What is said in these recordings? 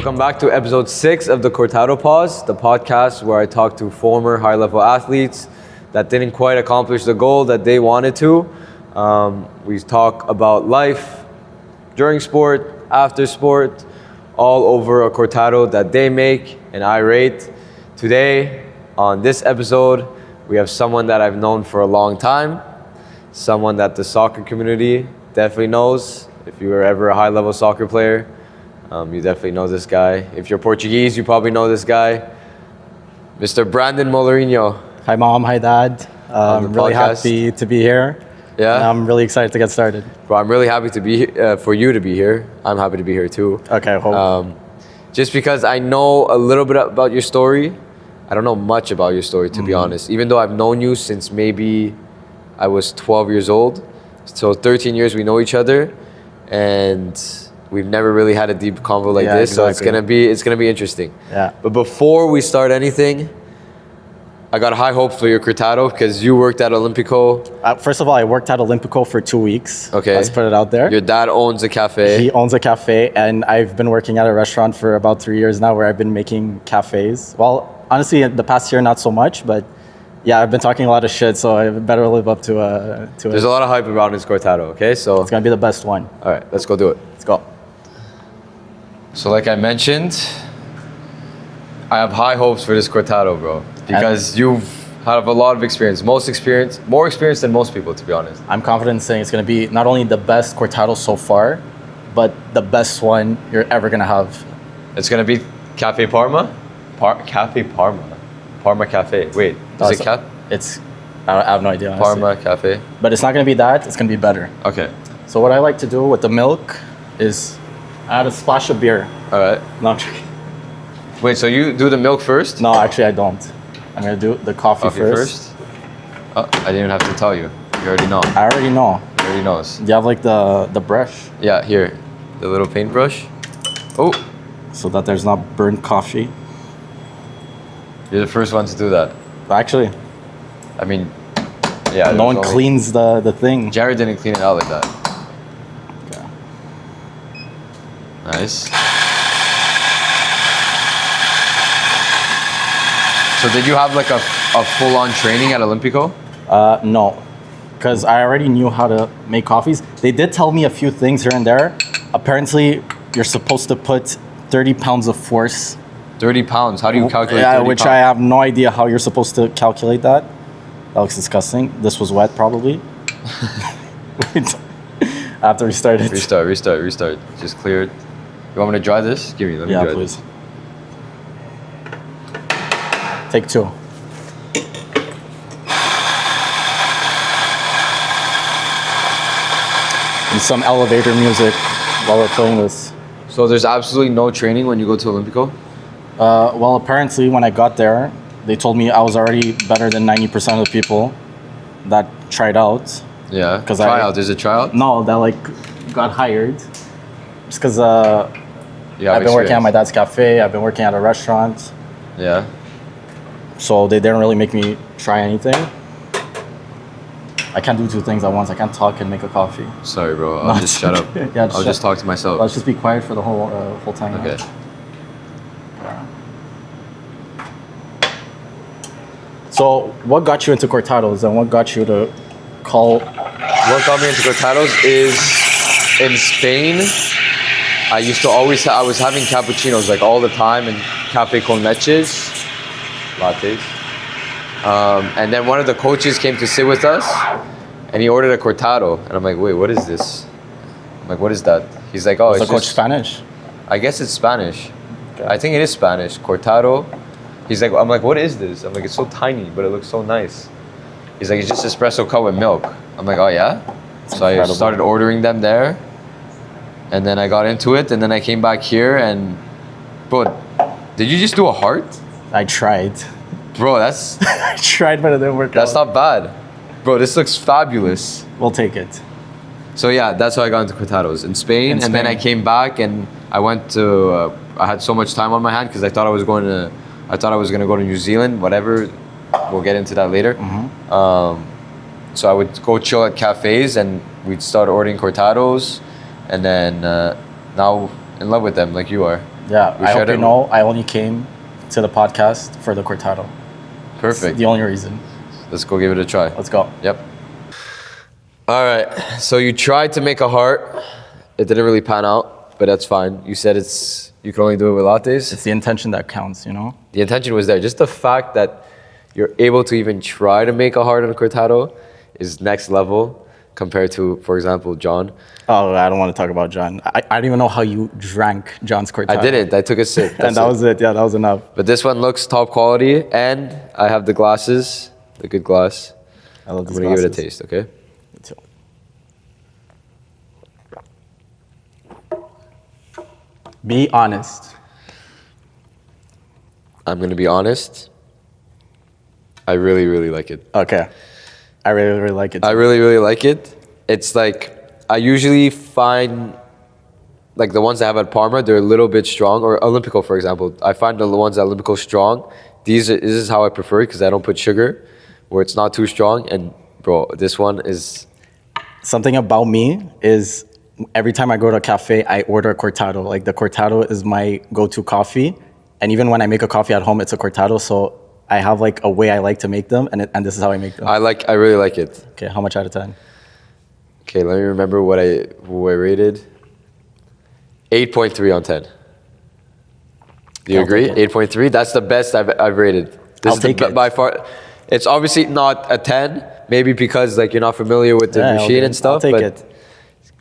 Welcome back to episode 6 of the Cortado Pause, the podcast where I talk to former high-level athletes that didn't quite accomplish the goal that they wanted to. We talk about life during sport, after sport, all over a Cortado that they make and I rate. Today, on this episode, we have someone that I've known for a long time, someone that the soccer community definitely knows. If you were ever a high-level soccer player, you definitely know this guy. If you're Portuguese, you probably know this guy, Mr. Brandon Moleirinho. Hi, Mom. Hi, Dad. I'm really happy to be here. Yeah? And I'm really excited to get started. Bro, I'm really happy to be for you to be here. I'm happy to be here too. Okay, hope. Just because I know a little bit about your story. I don't know much about your story, to be honest. Even though I've known you since maybe I was 12 years old. So 13 years we know each other. And we've never really had a deep convo like this. Exactly. So it's gonna be interesting. Yeah. But before we start anything, I got high hopes for your Cortado because you worked at Olympico. First of all, I worked at Olympico for 2 weeks. Okay. Let's put it out there. Your dad owns a cafe. He owns a cafe, and I've been working at a restaurant for about 3 years now where I've been making cafes. Well, honestly, in the past year, not so much, but yeah, I've been talking a lot of shit, so I better live up to it. There's a lot of hype around this Cortado, okay? So it's going to be the best one. All right, let's go do it. Let's go. So like I mentioned, I have high hopes for this Cortado, bro, because you have a lot of experience, more experience than most people, to be honest. I'm confident in saying it's going to be not only the best Cortado so far, but the best one you're ever going to have. It's going to be Cafe Parma? Cafe Parma. Parma Cafe. Wait, is it Cap? I have no idea, honestly. Parma Cafe. But it's not going to be that, it's going to be better. Okay. So what I like to do with the milk is add a splash of beer. All right. No, I'm joking. Wait, so you do the milk first? No, actually I don't. I'm going to do the coffee first. Oh, I didn't even have to tell you. You already know. I already know. He already knows. Do you have like the brush? Yeah, here. The little paintbrush. Oh. So that there's not burnt coffee. You're the first one to do that. Actually. I mean, yeah. No one cleans the thing. Jared didn't clean it out like that. Okay. Nice. So did you have like a full-on training at Olympico? No. Because I already knew how to make coffees. They did tell me a few things here and there. Apparently, you're supposed to put 30 pounds of force. 30 pounds? How do you calculate 30 Yeah, pounds? which I have no idea how you're supposed to calculate that. That looks disgusting. This was wet, probably. Wait. I have to restart it. Restart. Just clear it. You want me to dry this? Let me dry please. this. Take 2. And some elevator music while we're playing this. So there's absolutely no training when you go to Olympico? Well, apparently when I got there, they told me I was already better than 90% of the people that tried out. Yeah, tryout. There's a tryout? No, that like got hired. Just because I've been working at my dad's cafe, I've been working at a restaurant. Yeah. So they didn't really make me try anything. I can't do 2 things at once. I can't talk and make a coffee. Sorry, bro. I'll just shut up. Yeah, I'll just talk to myself. Let's just be quiet for the whole time. Okay. So what got you into Cortados and what got you to call? What got me into Cortados is in Spain, I was having cappuccinos like all the time and cafe con leches, lattes. And then one of the coaches came to sit with us and he ordered a Cortado. And I'm like, wait, what is this? I'm like, what is that? He's like, oh, it's the coach Spanish? I guess it's Spanish. Okay. I think it is Spanish, Cortado. He's like, I'm like, what is this? I'm like, it's so tiny, but it looks so nice. He's like, it's just espresso cut with milk. I'm like, oh yeah? So I started ordering them there. And then I got into it, and then I came back here and, bro, did you just do a heart? I tried. Bro, that's... I tried, but it didn't work That's not bad. Bro, this looks fabulous. We'll take it. So yeah, that's how I got into Cortados in Spain. And then I came back and I went to, I had so much time on my hand because I thought I was going to go to New Zealand, whatever. We'll get into that later. Mm-hmm. So I would go chill at cafes and we'd start ordering Cortados. And then now in love with them like you are. Yeah, We I hope shared you it. know I only came to the podcast for the Cortado. Perfect. The only reason. Let's go give it a try. Let's go. Yep. All right. So you tried to make a heart. It didn't really pan out, but that's fine. You said you can only do it with lattes. It's the intention that counts, you know? The intention was there. Just the fact that you're able to even try to make a heart on a Cortado is next level compared to, for example, John. Oh, I don't want to talk about John. I don't even know how you drank John's Cortado. I didn't. I took a sip. And that was it. Yeah, that was enough. But this one looks top quality, and I have the glasses, the good glass. I love I'm these gonna give it a glasses. taste, okay? Me too. Be honest. I'm gonna be honest. I really, really like it. Okay. I really, really like it. I really, really like it. It's like, I usually find, like the ones I have at Parma, they're a little bit strong, or Olympico, for example. I find the ones at Olympico strong. This is how I prefer it, because I don't put sugar, where it's not too strong. And bro, this one is... Something about me is every time I go to a cafe, I order a Cortado. Like the Cortado is my go-to coffee. And even when I make a coffee at home, it's a Cortado. So I have like a way I like to make them, and this is how I make them. I really like it. Okay, how much out of 10? Okay, let me remember what I rated. 8.3 on 10. Do you I'll agree? take it. 8.3. That's the best I've rated. This I'll is the take it. by far. It's obviously not a 10, maybe because like you're not familiar with the Yeah, machine okay. and stuff. I'll take but it.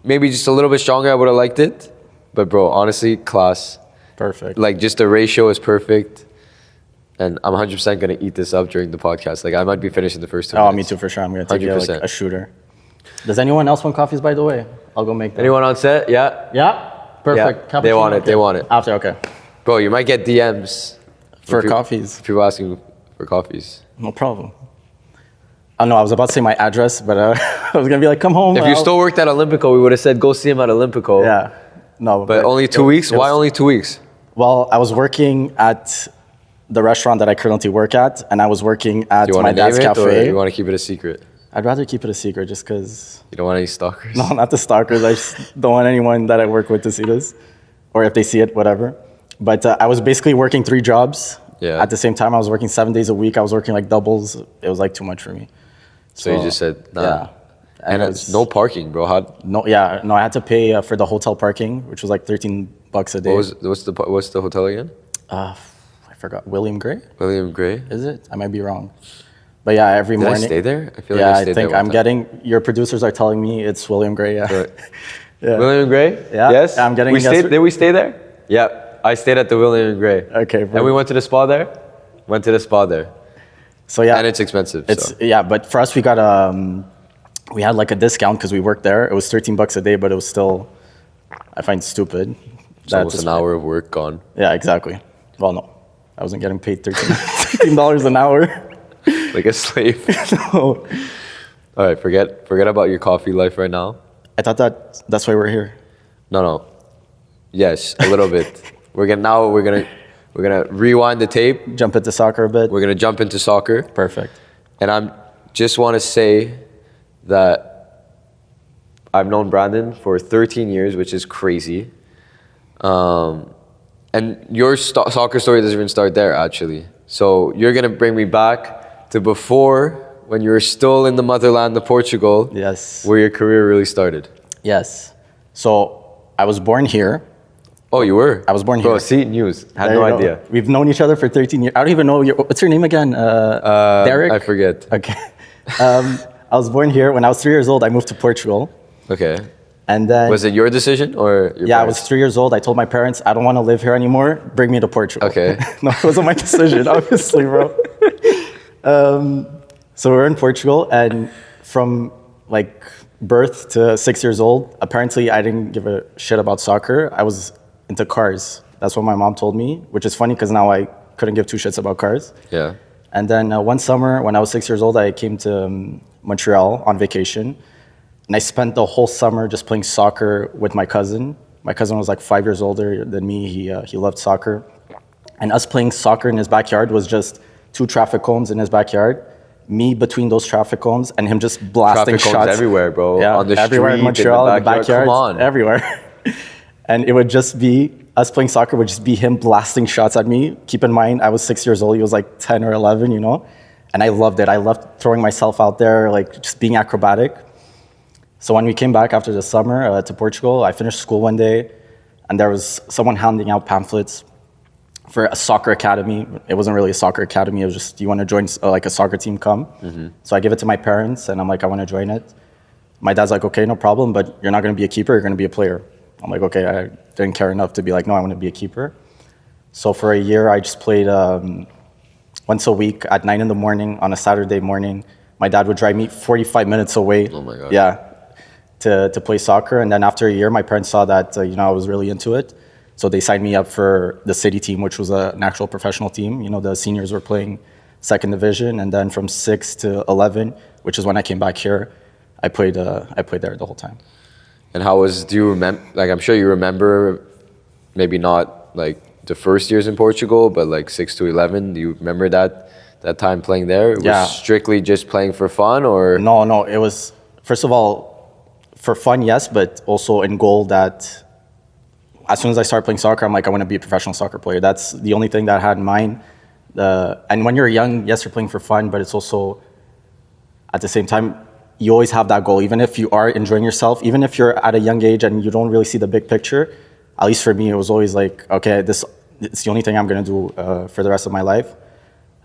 maybe just a little bit stronger, I would have liked it. But bro, honestly, class. Perfect. Like just the ratio is perfect. And I'm 100% gonna eat this up during the podcast. Like I might be finishing the first 2 Oh, minutes. me too, for sure. I'm going to take it like 100%. a shooter. Does anyone else want coffees, by the way? I'll go make them. Anyone on set? Yeah. Yeah? Perfect. Yeah, they want it, they want it. After, okay. Bro, you might get DMs For people- coffees. People asking for coffees. No problem. Oh, no, I was about to say my address, but I was going to be like, come home. If you still worked at Olympico, we would have said go see him at Olympico. Yeah. No. But only 2 weeks? it Why was- only 2 weeks? Well, I was working at the restaurant that I currently work at, and I was working at Do you my want to name dad's it or cafe. you want to keep it a secret? I'd rather keep it a secret just because, You don't want any stalkers? no, not the stalkers. I just don't want anyone that I work with to see this. Or if they see it, whatever. But I was basically working 3 jobs. Yeah. At the same time, I was working 7 days a week. I was working like doubles. It was like too much for me. So you just said, nah. Yeah. And it it's was- no parking, bro. No, yeah, no, I had to pay for the hotel parking, which was like $13 a day. What's the hotel again? I forgot. William Gray? William Gray. Is it? I might be wrong. But yeah, every Did morning. I stay there? I feel Yeah, like I I stayed think there one I'm time. getting, your producers are telling me it's William Gray, yeah. Right. Yeah. William Gray? Yeah, Yes? I'm getting we a yes stayed, for- Did we stay there? Yeah. I stayed at the William Gray. Okay, And we went to the spa there? Went to the spa there. So yeah. And it's expensive. It's so. yeah, but for us we got we had like a discount because we worked there. It was $13 a day, but it was still, I find stupid. It's almost an hour of work gone. Yeah, exactly. Well, no, I wasn't getting paid $13 an hour. Like a slave. No. All right, forget about your coffee life right now. I thought that's why we're here. No. Yes, a little bit. We're gonna rewind the tape. Jump into soccer a bit. We're gonna jump into soccer. Perfect. And just want to say that I've known Brandon for 13 years, which is crazy. And your soccer story doesn't even start there, actually. So you're gonna bring me back to before, when you were still in the motherland of Portugal. Yes. Where your career really started. Yes. So I was born here. Oh, you were? I was born Bro, here. see, news. Had There no you go. idea. We've known each other for 13 years. I don't even know what's your name again? Derek? I forget. Okay. I was born here. When I was 3 years old, I moved to Portugal. Okay. And then, Was it your decision or your yeah, I parents'? was 3 years old. I told my parents, I don't want to live here anymore. Bring me to Portugal. Okay. No, it wasn't my decision, obviously, bro. So we're in Portugal, and from like birth to 6 years old, apparently I didn't give a shit about soccer. I was into cars. That's what my mom told me, which is funny because now I couldn't give two shits about cars. Yeah. And then one summer, when I was 6 years old, I came to Montreal on vacation. And I spent the whole summer just playing soccer with my cousin. My cousin was like 5 years older than me. He loved soccer. And us playing soccer in his backyard was just 2 traffic cones in his backyard, me between those traffic cones, and him just blasting Traffic cones shots. everywhere, bro. Yeah, On the everywhere street, in Montreal, in the backyard. Come on. everywhere. And it would just be, us playing soccer would just be him blasting shots at me. Keep in mind, I was 6 years old. He was like 10 or 11, you know? And I loved it. I loved throwing myself out there, like just being acrobatic. So when we came back after the summer to Portugal, I finished school one day, and there was someone handing out pamphlets for a soccer academy. It wasn't really a soccer academy. It was just, you want to join like a soccer team, come. So I give it to my parents, and I'm like, I want to join it. My dad's like, okay, no problem, but you're not going to be a keeper. You're going to be a player. I'm like, okay. I didn't care enough to be like, no, I want to be a keeper. So for a year, I just played once a week at 9 a.m. on a Saturday morning. My dad would drive me 45 minutes away. Oh my God. Yeah, to play soccer. And then after a year, my parents saw that I was really into it. So they signed me up for the city team, which was an actual professional team. You know, the seniors were playing second division. And then from 6 to 11, which is when I came back here, I played there the whole time. And do you remember, like, I'm sure you remember, maybe not like the first years in Portugal, but like 6 to 11, do you remember that time playing there? It was strictly just playing for fun, or? No, it was, first of all, for fun, yes, but also in goal that as soon as I started playing soccer, I'm like, I want to be a professional soccer player. That's the only thing that I had in mind. And when you're young, yes, you're playing for fun, but it's also, at the same time, you always have that goal. Even if you are enjoying yourself, even if you're at a young age and you don't really see the big picture, at least for me, it was always like, okay, it's the only thing I'm going to do for the rest of my life.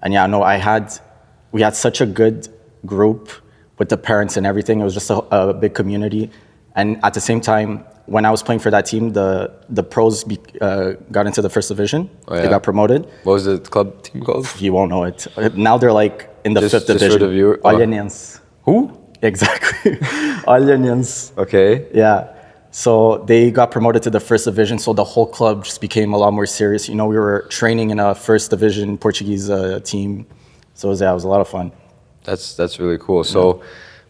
And yeah, no, we had such a good group with the parents and everything. It was just a big community. And at the same time, when I was playing for that team, the pros got into the first division. Oh, yeah. They got promoted. What was the club team called? You won't know it. Now they're like in the fifth division. Olhaniense. Who? Exactly. Olhaniense. Okay. Yeah. So they got promoted to the first division. So the whole club just became a lot more serious. You know, we were training in a first division Portuguese team. So it was a lot of fun. That's really cool. So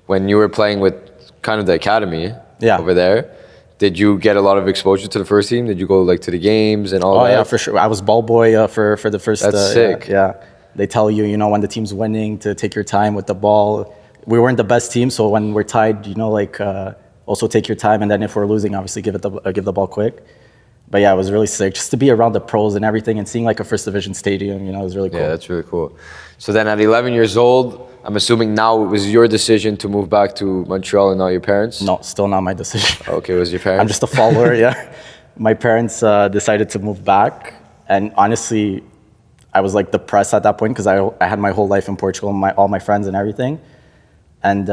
when you were playing with kind of the academy over there, did you get a lot of exposure to the first team? Did you go like to the games and all that? Oh yeah, for sure. I was ball boy for the first. That's sick. Yeah. They tell you, when the team's winning to take your time with the ball. We weren't the best team, so when we're tied, also take your time. And then if we're losing, obviously give the ball quick. But yeah, it was really sick just to be around the pros and everything and seeing like a first division stadium. It was really cool. Yeah, that's really cool. So then at 11 years old, I'm assuming now it was your decision to move back to Montreal and not your parents? No, still not my decision. Okay, it was your parents? I'm just a follower, yeah. My parents decided to move back. And honestly, I was like depressed at that point because I had my whole life in Portugal, all my friends and everything. And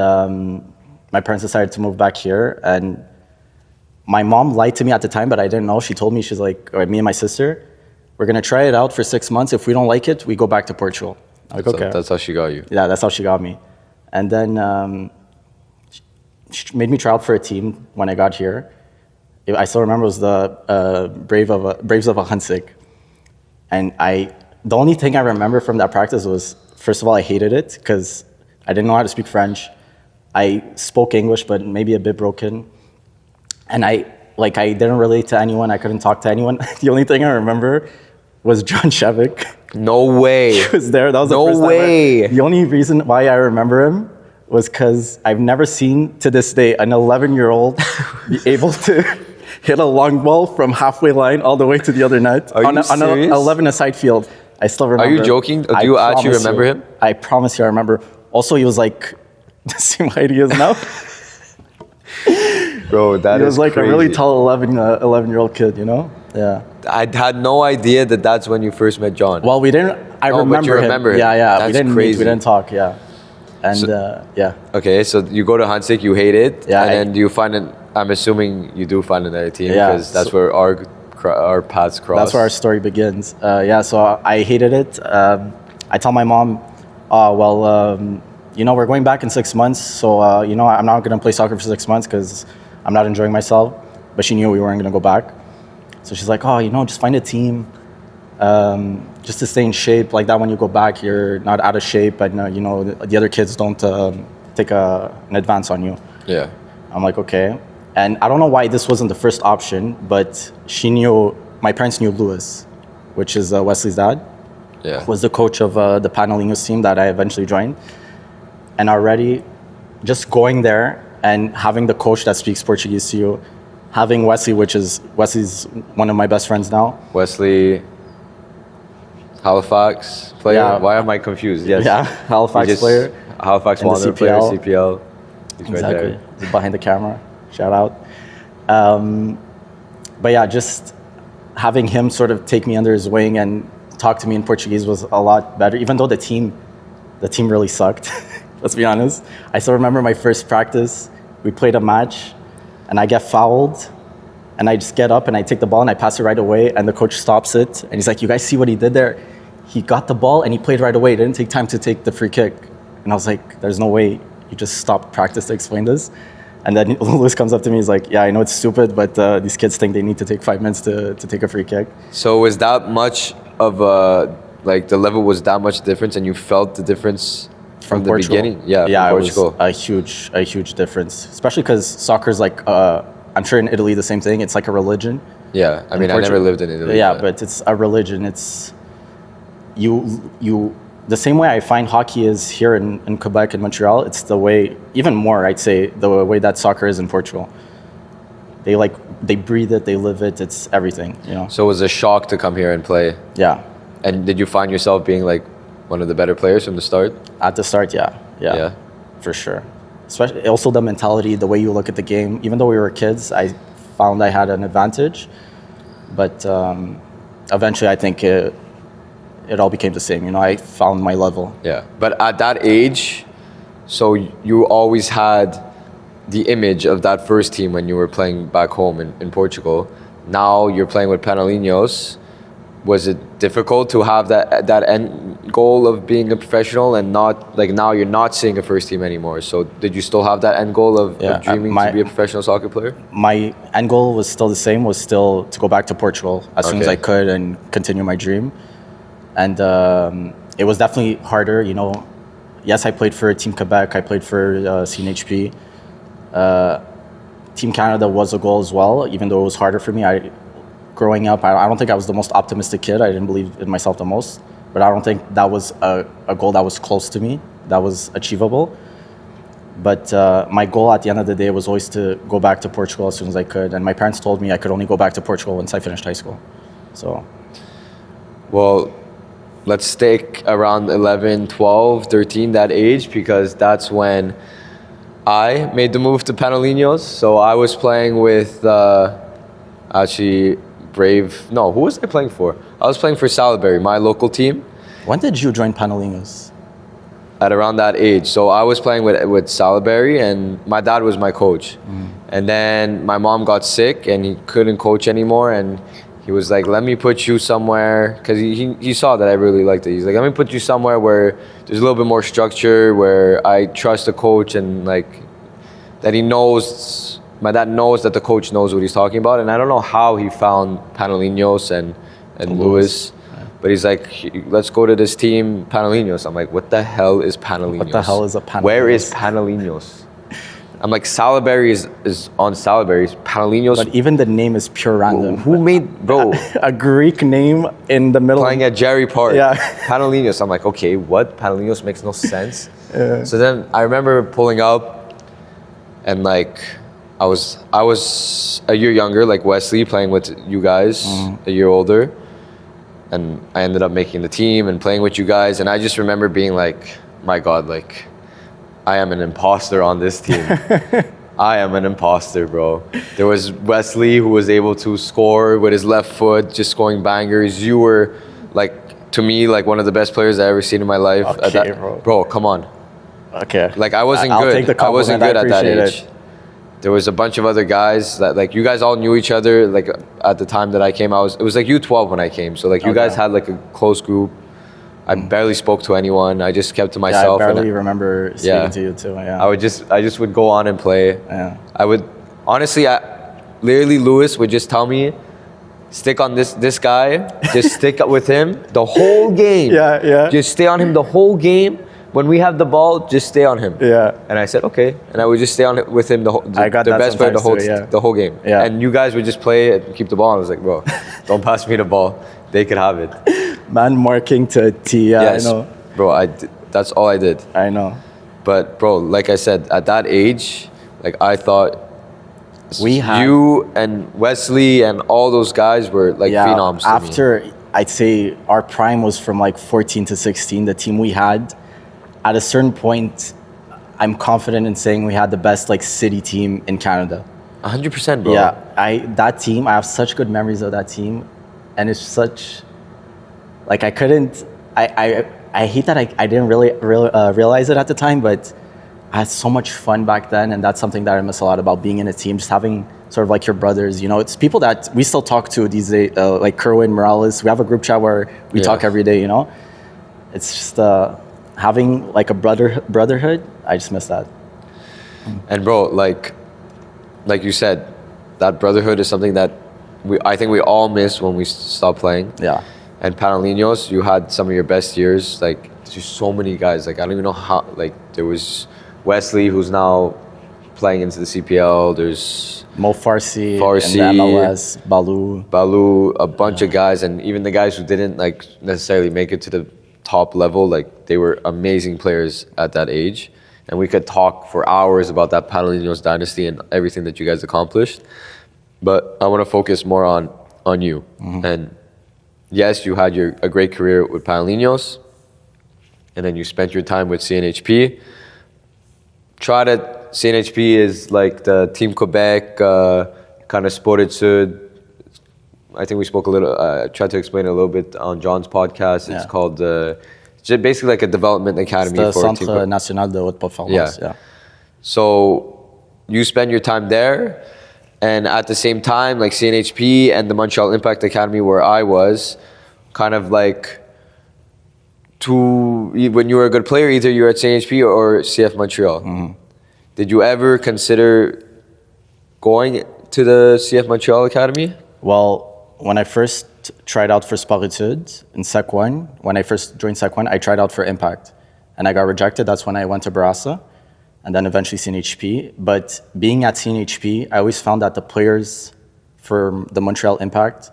my parents decided to move back here. And my mom lied to me at the time, but I didn't know. She told me, she's like, me and my sister, we're going to try it out for 6 months. If we don't like it, we go back to Portugal. Like, okay. That's how she got you. Yeah, that's how she got me. And then she made me try out for a team when I got here. I still remember it was the Braves of Hunsik. And the only thing I remember from that practice was, first of all, I hated it because I didn't know how to speak French. I spoke English, but maybe a bit broken. And I didn't relate to anyone. I couldn't talk to anyone. The only thing I remember was John Shevik. No way. He was there. That was the first time. The only reason why I remember him was because I've never seen, to this day, an 11-year-old be able to hit a long ball from halfway line all the way to the other net on an 11-a-side field. I still remember. Are you joking? Do you actually remember him? I promise you I remember. Also, he was like the same height he is now. Bro, that is He was like crazy. a really tall 11-year-old kid, Yeah. I had no idea that that's when you first met John. Well, we didn't. I remember but you remember him. him. Yeah. That's we didn't crazy. meet. We didn't talk. Yeah. And yeah. Okay, so you go to Hunsik, you hate it, Yeah, and then you find it. I'm assuming you do find another team because that's where our paths cross. That's where our story begins. So I hated it. I tell my mom, we're going back in 6 months, so I'm not going to play soccer for 6 months because I'm not enjoying myself. But she knew we weren't going to go back. So she's like, just find a team just to stay in shape. Like that when you go back, you're not out of shape, and the other kids don't take an advance on you. Yeah. I'm like, okay. And I don't know why this wasn't the first option, but my parents knew Louis, which is Wesley's dad. Yeah. Was the coach of the Panelinhos team that I eventually joined. And already just going there and having the coach that speaks Portuguese to you, having Wesley's one of my best friends now. Wesley, Halifax player. Yeah. Why am I confused? Yes. Yeah, Halifax player. Halifax in the Wanderer player, CPL. CPL. He's right Exactly. there. He's behind the camera. Shout out. But yeah, just having him sort of take me under his wing and talk to me in Portuguese was a lot better, even though the team really sucked. Let's be honest. I still remember my first practice. We played a match, and I get fouled, and I just get up and I take the ball and I pass it right away, and the coach stops it, and he's like, "You guys see what he did there? He got the ball and he played right away. It didn't take time to take the free kick." And I was like, "There's no way you just stopped practice to explain this." And then Lewis comes up to me, he's like, "Yeah, I know it's stupid, but these kids think they need to take 5 minutes to take a free kick." So was that much of like the level was that much difference, and you felt the difference from the Portugal. beginning? Yeah, yeah, from it was Portugal. a huge difference, especially because soccer is like, I'm sure in Italy the same thing. It's like a religion. Yeah, I mean, I never lived in Italy. Yeah, but it's a religion. It's you the same way I find hockey is here in Quebec and Montreal. It's the way, even more, I'd say, the way that soccer is in Portugal. They breathe it, they live it. It's everything, you know. So it was a shock to come here and play. Yeah. And did you find yourself being like one of the better players from the start? At the start, yeah, for sure. Especially also the mentality, the way you look at the game. Even though we were kids, I found I had an advantage, but eventually I think it all became the same. You know, I found my level. Yeah, but at that age, so you always had the image of that first team when you were playing back home in Portugal. Now you're playing with Panelinhos. Was it difficult to have that end goal of being a professional, and not like now you're not seeing a first team anymore? So did you still have that end goal of dreaming to be a professional soccer player? My end goal was still the same, was still to go back to Portugal as soon as I could and continue my dream. And it was definitely harder, you know. Yes, I played for Team Quebec, I played for CNHP. Team Canada was a goal as well, even though it was harder for me. Growing up, I don't think I was the most optimistic kid. I didn't believe in myself the most. But I don't think that was a goal that was close to me, that was achievable. But my goal at the end of the day was always to go back to Portugal as soon as I could. And my parents told me I could only go back to Portugal once I finished high school. So, well, let's take around 11, 12, 13, that age, because that's when I made the move to Panelinhos. So I was playing with actually Brave. No, who was I playing for? I was playing for Salisbury, my local team. when did you join Panelinhos? At around that age. So I was playing with Salisbury, and my dad was my coach. And then my mom got sick and he couldn't coach anymore, and he was like, let me put you somewhere, because he saw that I really liked it. He's like, let me put you somewhere where there's a little bit more structure, where I trust the coach, and like that he knows, my dad knows that the coach knows what he's talking about. And I don't know how he found Panelinhos and Lewis. But he's like, let's go to this team, Panelinhos. I'm like, what the hell is Panelinhos? What the hell is a Panelinhos? Where is Panelinhos? I'm like, Salisbury is on Salisbury. Panelinhos. But even the name is pure random. Who made, bro? A Greek name in the middle. Playing at Jerry Park. Yeah. Panelinhos. I'm like, okay, what? Panelinhos makes no sense. So then I remember pulling up, and like, I was a year younger, like Wesley, playing with you guys, a year older. And I ended up making the team and playing with you guys. And I just remember being like, my God, like, I am an imposter on this team. I am an imposter, bro. There was Wesley, who was able to score with his left foot, just scoring bangers. You were, like, to me, like one of the best players I ever seen in my life. Okay, bro, come on. Okay. Like, I wasn't I'll good. take the I wasn't compliment. good at that appreciate age. it. There was a bunch of other guys that, like, you guys all knew each other. Like, at the time that I came, it was like U12 when I came. So, like, you guys had like a close group. I barely spoke to anyone. I just kept to myself. Yeah, I barely remember speaking to you too. Yeah. I just would go on and play. Yeah. I would, honestly, literally Lewis would just tell me, stick on this guy. Just stick with him the whole game. Yeah. Just stay on him the whole game. When we have the ball, just stay on him. Yeah. And I said, okay. And I would just stay on it with him the best player the whole game. Yeah. And you guys would just play and keep the ball. And I was like, bro, don't pass me the ball. They could have it. Man marking to T. Yeah, Yes, I know. bro. That's all I did. I know. But bro, like I said, at that age, like I thought We had you and Wesley and all those guys were like phenoms to me. After I'd say our prime was from like 14 to 16. The team we had, at a certain point, I'm confident in saying we had the best like city team in Canada. 100%, bro. Yeah, that team. I have such good memories of that team, and it's such like I couldn't. I hate that I didn't really realize it at the time, but I had so much fun back then, and that's something that I miss a lot about being in a team. Just having sort of like your brothers, you know, it's people that we still talk to these days, like Kerwin, Morales. We have a group chat where we talk every day, you know. It's just having like a brotherhood. I just miss that. And bro, like you said, that brotherhood is something that I think we all miss when we stop playing. Yeah. And Panelinos, you had some of your best years. Like, there's just so many guys. Like, I don't even know how. Like, there was Wesley, who's now playing into the CPL. There's Mo Farsi, in the MLS, Balu, a bunch of guys, and even the guys who didn't like necessarily make it to the top level. Like, they were amazing players at that age, and we could talk for hours about that Panelinos dynasty and everything that you guys accomplished. But I want to focus more on you. And yes, you had a great career with Panelinos, and then you spent your time with CNHP. CNHP is like the Team Quebec, kind of Sport Sud. I think we spoke a little, tried to explain a little bit on John's podcast. It's called, it's basically like a development academy it's the for Centre National de Haute Performance. Yeah. So you spend your time there, and at the same time, like CNHP and the Montreal Impact Academy where I was, kind of like when you were a good player, either you were at CNHP or CF Montreal. Did you ever consider going to the CF Montreal Academy? Well, when I first tried out for Sport Etudes in Sec 1, when I first joined Sec 1, I tried out for Impact. And I got rejected. That's when I went to Barassa and then eventually CNHP. But being at CNHP, I always found that the players for the Montreal Impact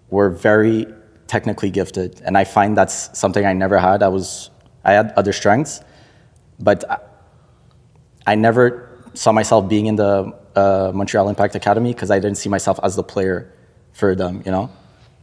were very technically gifted. And I find that's something I never had. I had other strengths, but I never saw myself being in the Montreal Impact Academy because I didn't see myself as the player for them, you know?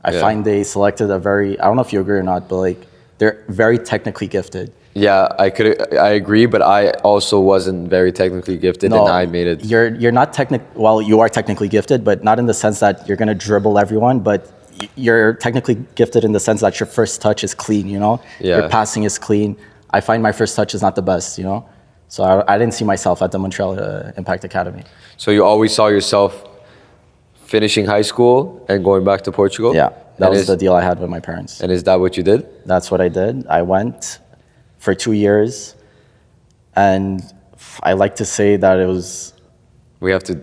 I find they selected I don't know if you agree or not, but like they're very technically gifted. Yeah, I agree, but I also wasn't very technically gifted, and I made it. You're not well, you are technically gifted, but not in the sense that you're gonna dribble everyone, but you're technically gifted in the sense that your first touch is clean, you know? Your passing is clean. I find my first touch is not the best, you know? So I didn't see myself at the Montreal Impact Academy. So you always saw yourself finishing high school and going back to Portugal? Yeah, that was the deal I had with my parents. And is that what you did? That's what I did. I went for 2 years, and I like to say that it was... We have to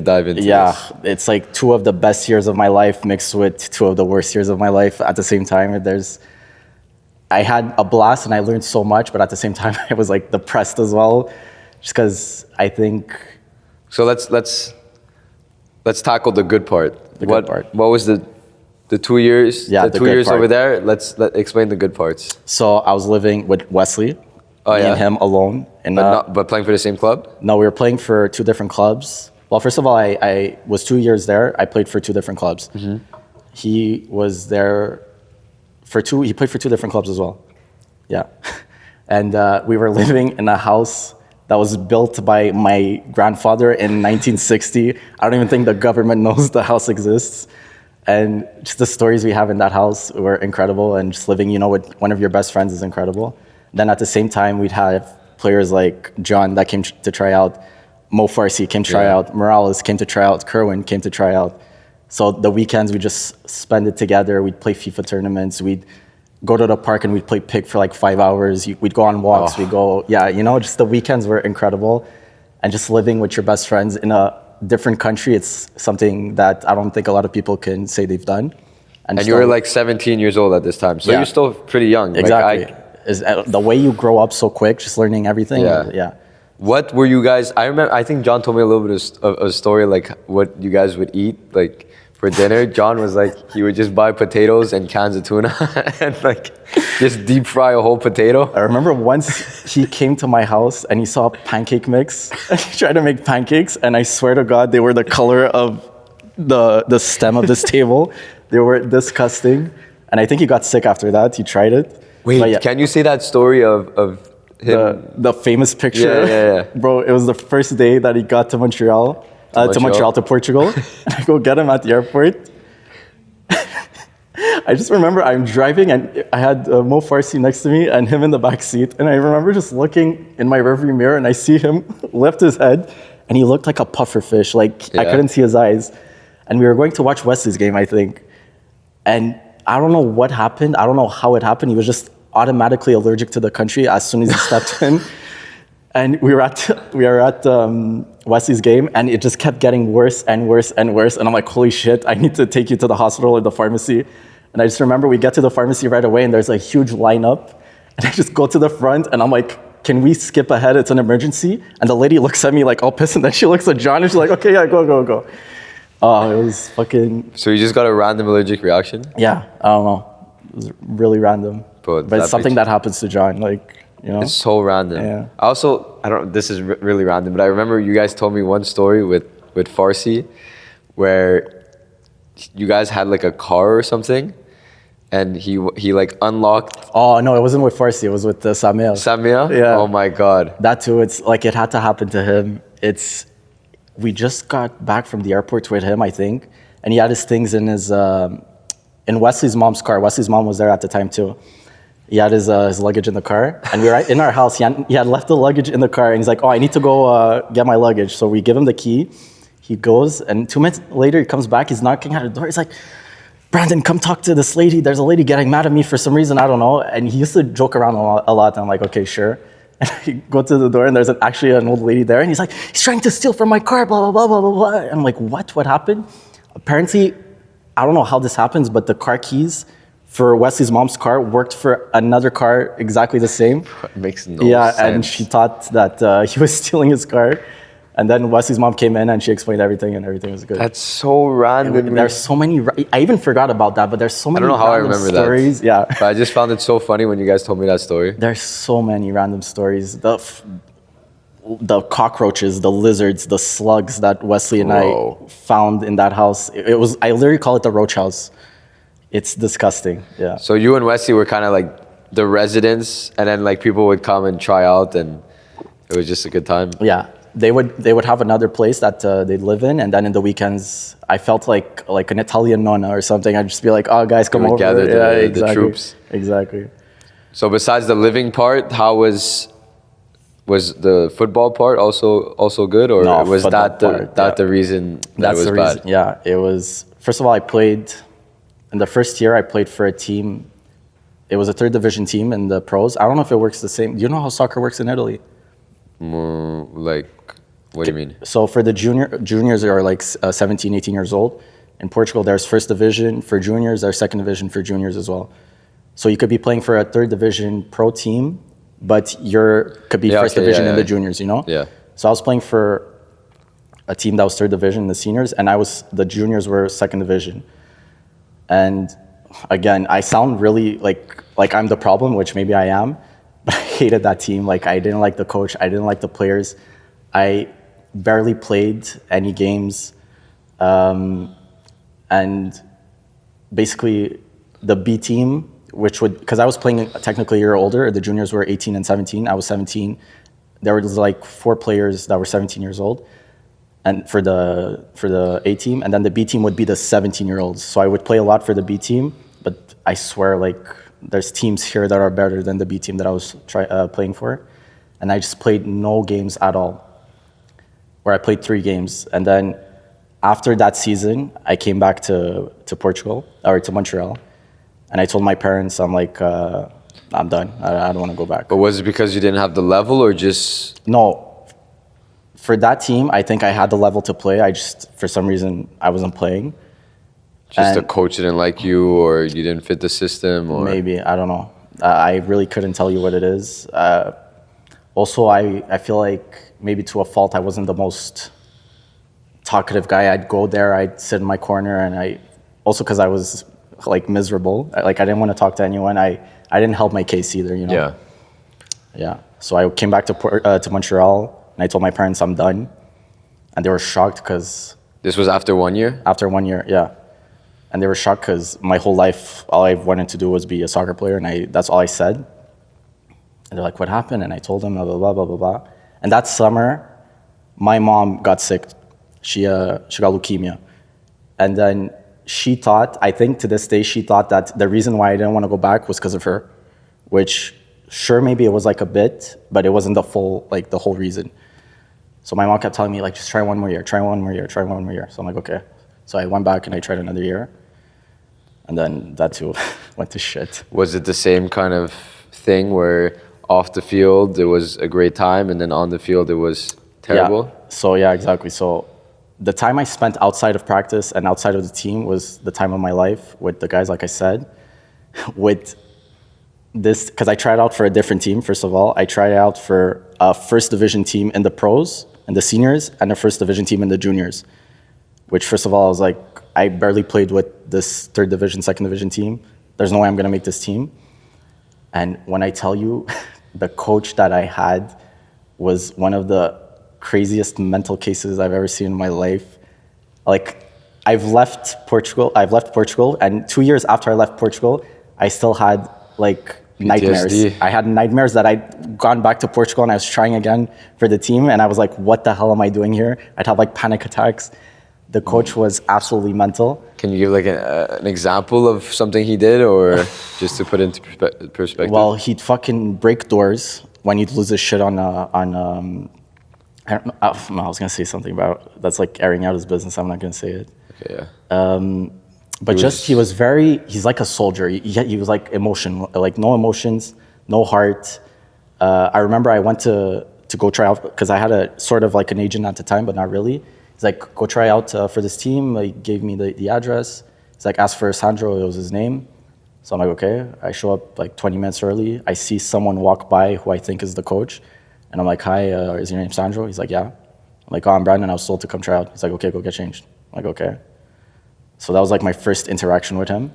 dive into this. It's like 2 of the best years of my life mixed with 2 of the worst years of my life at the same time. I had a blast and I learned so much, but at the same time I was like depressed as well, just because I think. So let's tackle the good part. Good part. What was the 2 years? Yeah, the 2 years over there. Let's explain the good parts. So I was living with Wesley. Me and him alone. But playing for the same club? No, we were playing for 2 different clubs. Well, first of all, I was 2 years there. I played for 2 different clubs. He was there he played for 2 different clubs as well. Yeah. And we were living in a house that was built by my grandfather in 1960. I don't even think the government knows the house exists. And just the stories we have in that house were incredible. And just living, you know, with one of your best friends is incredible. Then at the same time, we'd have players like John that came to try out. Mo Farsi came to try out. Morales came to try out. Kerwin came to try out. So the weekends, we just spend it together. We'd play FIFA tournaments. We'd go to the park and we'd play pick for like 5 hours. We'd go on walks. We'd go, you know, just the weekends were incredible. And just living with your best friends in a different country, it's something that I don't think a lot of people can say they've done. And you were like 17 years old at this time. So you're still pretty young. Exactly. The way you grow up so quick, just learning everything. Yeah. What were you guys, I think John told me a little bit of a story, like what you guys would eat, like for dinner, John was like, he would just buy potatoes and cans of tuna and like just deep fry a whole potato. I remember once he came to my house and he saw a pancake mix. And he tried to make pancakes, and I swear to God, they were the color of the stem of this table. They were disgusting. And I think he got sick after that. He tried it. Wait, yeah, can you say that story of him? the famous picture? Yeah. Bro, it was the first day that he got to Montreal. To Portugal. And I go get him at the airport. I just remember I'm driving and I had Mo Farsi next to me and him in the back seat. And I remember just looking in my rearview mirror and I see him lift his head and he looked like a puffer fish. Like I couldn't see his eyes. And we were going to watch Wesley's game, I think. And I don't know what happened. I don't know how it happened. He was just automatically allergic to the country as soon as he stepped in. And we were at Wesley's game, and it just kept getting worse and worse and worse. And I'm like, holy shit, I need to take you to the hospital or the pharmacy. And I just remember we get to the pharmacy right away, and there's a huge lineup. And I just go to the front, and I'm like, can we skip ahead? It's an emergency. And the lady looks at me like all pissed, and then she looks at John, and she's like, okay, yeah, go. Oh, it was fucking... So you just got a random allergic reaction? Yeah, I don't know. It was really random. But it's something that happens to John, like... You know? It's so random. Yeah. This is really random, but I remember you guys told me one story with Farsi where you guys had like a car or something and he like unlocked. Oh, no, it wasn't with Farsi. It was with Samir. Samir? Yeah. Oh my God. That too. It's like it had to happen to him. We just got back from the airport with him, I think. And he had his things in in Wesley's mom's car. Wesley's mom was there at the time too. He had his luggage in the car, and we were in our house. He had left the luggage in the car, and he's like, oh, I need to go get my luggage. So we give him the key. He goes, and 2 minutes later, he comes back. He's knocking at the door. He's like, Brandon, come talk to this lady. There's a lady getting mad at me for some reason. I don't know. And he used to joke around a lot. And I'm like, okay, sure. And I go to the door, and there's actually an old lady there. And he's like, he's trying to steal from my car, blah, blah, blah, blah, blah. And I'm like, what? What happened? Apparently, I don't know how this happens, but the car keys for Wesley's mom's car worked for another car exactly the same. It makes no sense. And she thought that he was stealing his car. And then Wesley's mom came in and she explained everything, and everything was good. That's so random. There's so many, I even forgot about that, but there's so many random random stories. That. Yeah. But I just found it so funny when you guys told me that story. There's so many random stories. The cockroaches, the lizards, the slugs that Wesley and I found in that house. I literally call it the roach house. It's disgusting, yeah. So you and Wesley were kind of like the residents, and then like people would come and try out, and it was just a good time. Yeah, they would have another place that they'd live in, and then in the weekends, I felt like an Italian nonna or something. I'd just be like, oh, guys, come over. Gather the troops. Exactly. So besides the living part, how was the football part also good, or no, was that the reason that it was bad? Yeah, it was. First of all, I played. In the first year, I played for a team. It was a third division team in the pros. I don't know if it works the same. Do you know how soccer works in Italy? Like, what do you mean? So for the juniors are like 17, 18 years old. In Portugal, there's first division for juniors. There's second division for juniors as well. So you could be playing for a third division pro team, but could be first division in the juniors, you know? Yeah. So I was playing for a team that was third division in the seniors, and the juniors were second division. And again, I sound really like I'm the problem, which maybe I am, but I hated that team. Like, I didn't like the coach. I didn't like the players. I barely played any games. And basically the B team, because I was playing technically a year older, the juniors were 18 and 17. I was 17. There were like 4 players that were 17 years old. And for the A team, and then the B team would be the 17-year-olds. So I would play a lot for the B team, but I swear, like, there's teams here that are better than the B team that I was playing for, and I just played no games at all. Or I played 3 games, and then after that season, I came back to Portugal or to Montreal, and I told my parents, I'm like, I'm done. I don't want to go back. But was it because you didn't have the level, or just no? For that team, I think I had the level to play. I just, for some reason, I wasn't playing. Just the coach didn't like you, or you didn't fit the system, or maybe, I don't know. I really couldn't tell you what it is. Also, I feel like maybe to a fault, I wasn't the most talkative guy. I'd go there, I'd sit in my corner, and also because I was like miserable, I didn't want to talk to anyone. I didn't help my case either, you know? Yeah. Yeah. So I came back to Montreal, and I told my parents I'm done. And they were shocked because... This was after 1 year? After 1 year, yeah. And they were shocked because my whole life, all I wanted to do was be a soccer player, and that's all I said. And they're like, what happened? And I told them, blah, blah, blah, blah, blah, blah. And that summer, my mom got sick. She got leukemia. And then she thought, I think to this day, she thought that the reason why I didn't want to go back was because of her, which sure, maybe it was like a bit, but it wasn't the whole reason. So my mom kept telling me, like, just try one more year, try one more year, try one more year. So I'm like, okay. So I went back and I tried another year. And then that too went to shit. Was it the same kind of thing where off the field it was a great time and then on the field it was terrible? Yeah. So yeah, exactly. So the time I spent outside of practice and outside of the team was the time of my life with the guys, like I said. With this, because I tried out for a different team, first of all. I tried out for a first division team in the pros and the seniors and a first division team in the juniors. Which, first of all, I was like, I barely played with this third division, second division team. There's no way I'm going to make this team. And when I tell you, the coach that I had was one of the craziest mental cases I've ever seen in my life. Like, I've left Portugal, and 2 years after I left Portugal, I still had, like, nightmares. PTSD. I had nightmares that I'd gone back to Portugal and I was trying again for the team, and I was like, what the hell am I doing here? I'd have, like, panic attacks. The coach was absolutely mental. Can you give like an example of something he did, or just to put into perspective? Well, he'd fucking break doors when he'd lose his shit on I don't know, I was gonna say something about that's like airing out his business. I'm not gonna say it. Okay, yeah. But he's like a soldier. He was like like no emotions, no heart. I remember I went to go try out because I had a sort of like an agent at the time, but not really. He's like, go try out for this team. He gave me the address. He's like, ask for Sandro, it was his name. So I'm like, okay. I show up like 20 minutes early. I see someone walk by who I think is the coach. And I'm like, hi, is your name Sandro? He's like, yeah. I'm like, oh, I'm Brandon. I was told to come try out. He's like, okay, go get changed. I'm like, okay. So that was like my first interaction with him.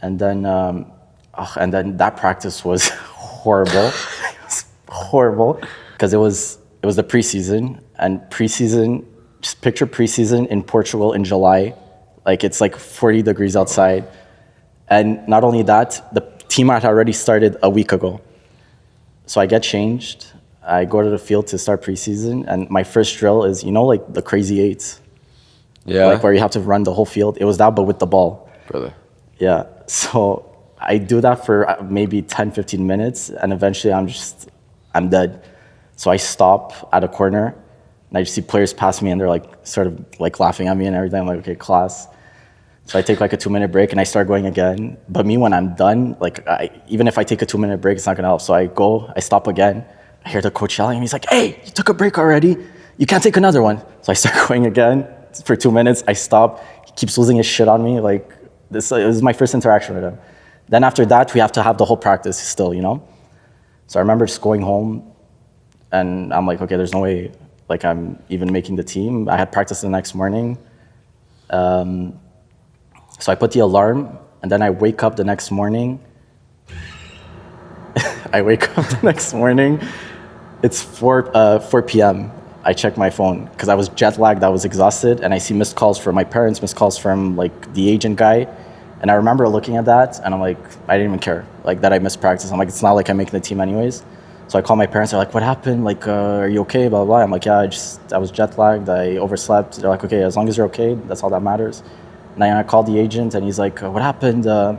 And then that practice was horrible. It was horrible because it was the preseason, and preseason, just picture preseason in Portugal in July. Like, it's like 40 degrees outside. And not only that, the team had already started a week ago. So I get changed. I go to the field to start preseason. And my first drill is, like the crazy eights. Yeah. Like where you have to run the whole field. It was that, but with the ball. Brother. Yeah. So I do that for maybe 10, 15 minutes. And eventually I'm dead. So I stop at a corner. And I just see players pass me, and they're like sort of like laughing at me and everything. I'm like, okay, class. So I take like a 2-minute break and I start going again. But me, when I'm done, like even if I take a 2-minute break, it's not gonna help. So I stop again. I hear the coach yelling at me. He's like, hey, you took a break already. You can't take another one. So I start going again for 2 minutes. I stop. He keeps losing his shit on me. Like this is my first interaction with him. Then after that, we have to have the whole practice still, So I remember just going home, and I'm like, okay, there's no way like I'm even making the team. I had practice the next morning. So I put the alarm, and then I wake up the next morning. It's 4 p.m. I check my phone because I was jet lagged, I was exhausted, and I see missed calls from my parents, missed calls from like the agent guy. And I remember looking at that, and I'm like, I didn't even care like that I missed practice. I'm like, it's not like I'm making the team anyways. So I call my parents. They're like, what happened? Like, are you okay? Blah, blah, blah. I'm like, yeah, I was jet lagged. I overslept. They're like, okay, as long as you're okay, that's all that matters. And I called the agent, and he's like, what happened? The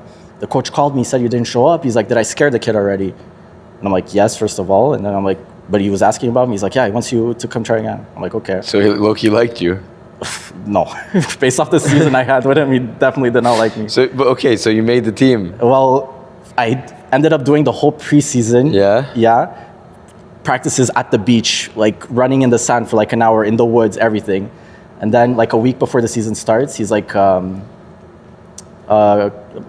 coach called me, said you didn't show up. He's like, did I scare the kid already? And I'm like, yes, first of all. And then I'm like, but he was asking about me. He's like, yeah, he wants you to come try again. I'm like, okay. So low-key liked you? No. Based off the season I had with him, he definitely did not like me. So you made the team. Well, I ended up doing the whole preseason. Yeah? Yeah. Practices at the beach, like running in the sand for like an hour in the woods, everything. And then like a week before the season starts, he's like,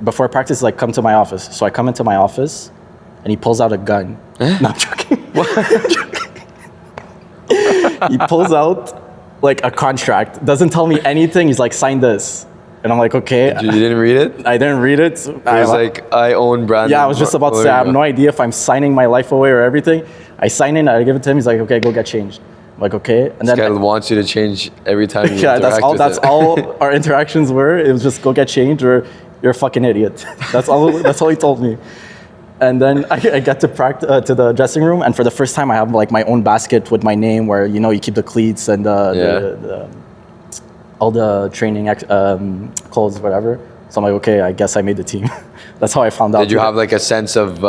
before practice, like, come to my office. So I come into my office, and he pulls out a gun. No, I'm joking. What? He pulls out like a contract. Doesn't tell me anything. He's like, sign this. And I'm like, okay. You didn't read it? I didn't read it. It was like, I own Brandon. Yeah, I was just about to say, I have no idea if I'm signing my life away or everything. I sign in, I give it to him. He's like, okay, go get changed. I'm like, okay. And this guy wants you to change every time you yeah, interact with that's it. all our interactions were. It was just go get changed or you're a fucking idiot. That's all he told me. And then I get to practice to the dressing room, and for the first time I have like my own basket with my name where, you know, you keep the cleats and all the training clothes, whatever. So I'm like, okay, I guess I made the team. That's how I found out. Did you have like a sense of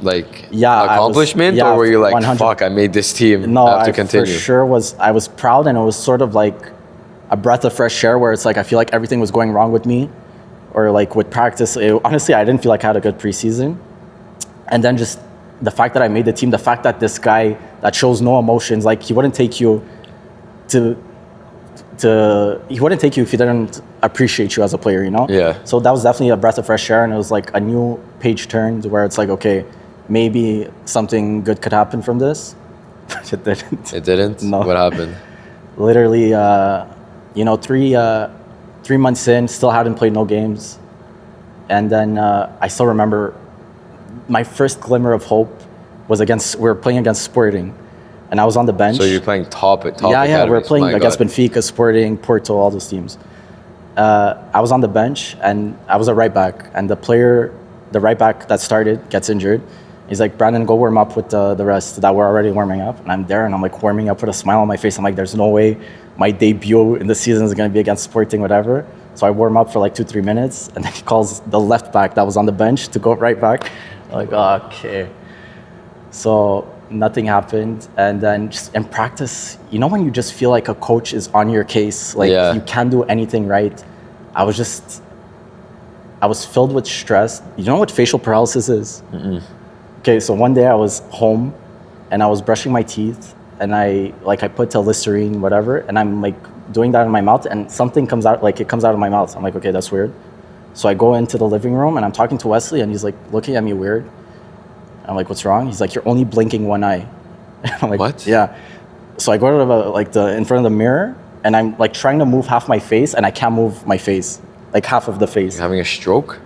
accomplishment, or were you like, 100. fuck, I made this team? No, I have to I continue. for sure I was proud, and it was sort of like a breath of fresh air where it's like I feel like everything was going wrong with me, or like with practice. Honestly, I didn't feel like I had a good preseason, and then just the fact that I made the team, the fact that this guy that shows no emotions, like he wouldn't take you he wouldn't take you if he didn't appreciate you as a player, you know? Yeah. So that was definitely a breath of fresh air, and it was like a new page turned where it's like, okay, maybe something good could happen from this. But it didn't. It didn't? No. What happened? Literally, 3 months in, still hadn't played no games. And then I still remember my first glimmer of hope was we were playing against Sporting. And I was on the bench. So you're playing top Yeah, we were playing against God. Benfica, Sporting, Porto, all those teams. I was on the bench, and I was a right back. And the right back that started gets injured. He's like, Brandon, go warm up with the rest that were already warming up. And I'm there, and I'm like warming up with a smile on my face. I'm like, there's no way my debut in the season is going to be against Sporting, whatever. So I warm up for like 2-3 minutes, and then he calls the left back that was on the bench to go right back. I'm like, okay. So nothing happened, and then just in practice, you know, when you just feel like a coach is on your case, like you can't do anything right. I was filled with stress. You know what facial paralysis is? Mm-mm. Okay, so one day I was home, and I was brushing my teeth, and I put Listerine, whatever, and I'm like doing that in my mouth, and something comes out, like it comes out of my mouth. I'm like, okay, that's weird. So I go into the living room, and I'm talking to Wesley, and he's like looking at me weird. I'm like, what's wrong? He's like, you're only blinking one eye. I'm like, what? Yeah. So I go to in front of the mirror, and I'm like trying to move half my face, and I can't move my face, like half of the face. You're having a stroke?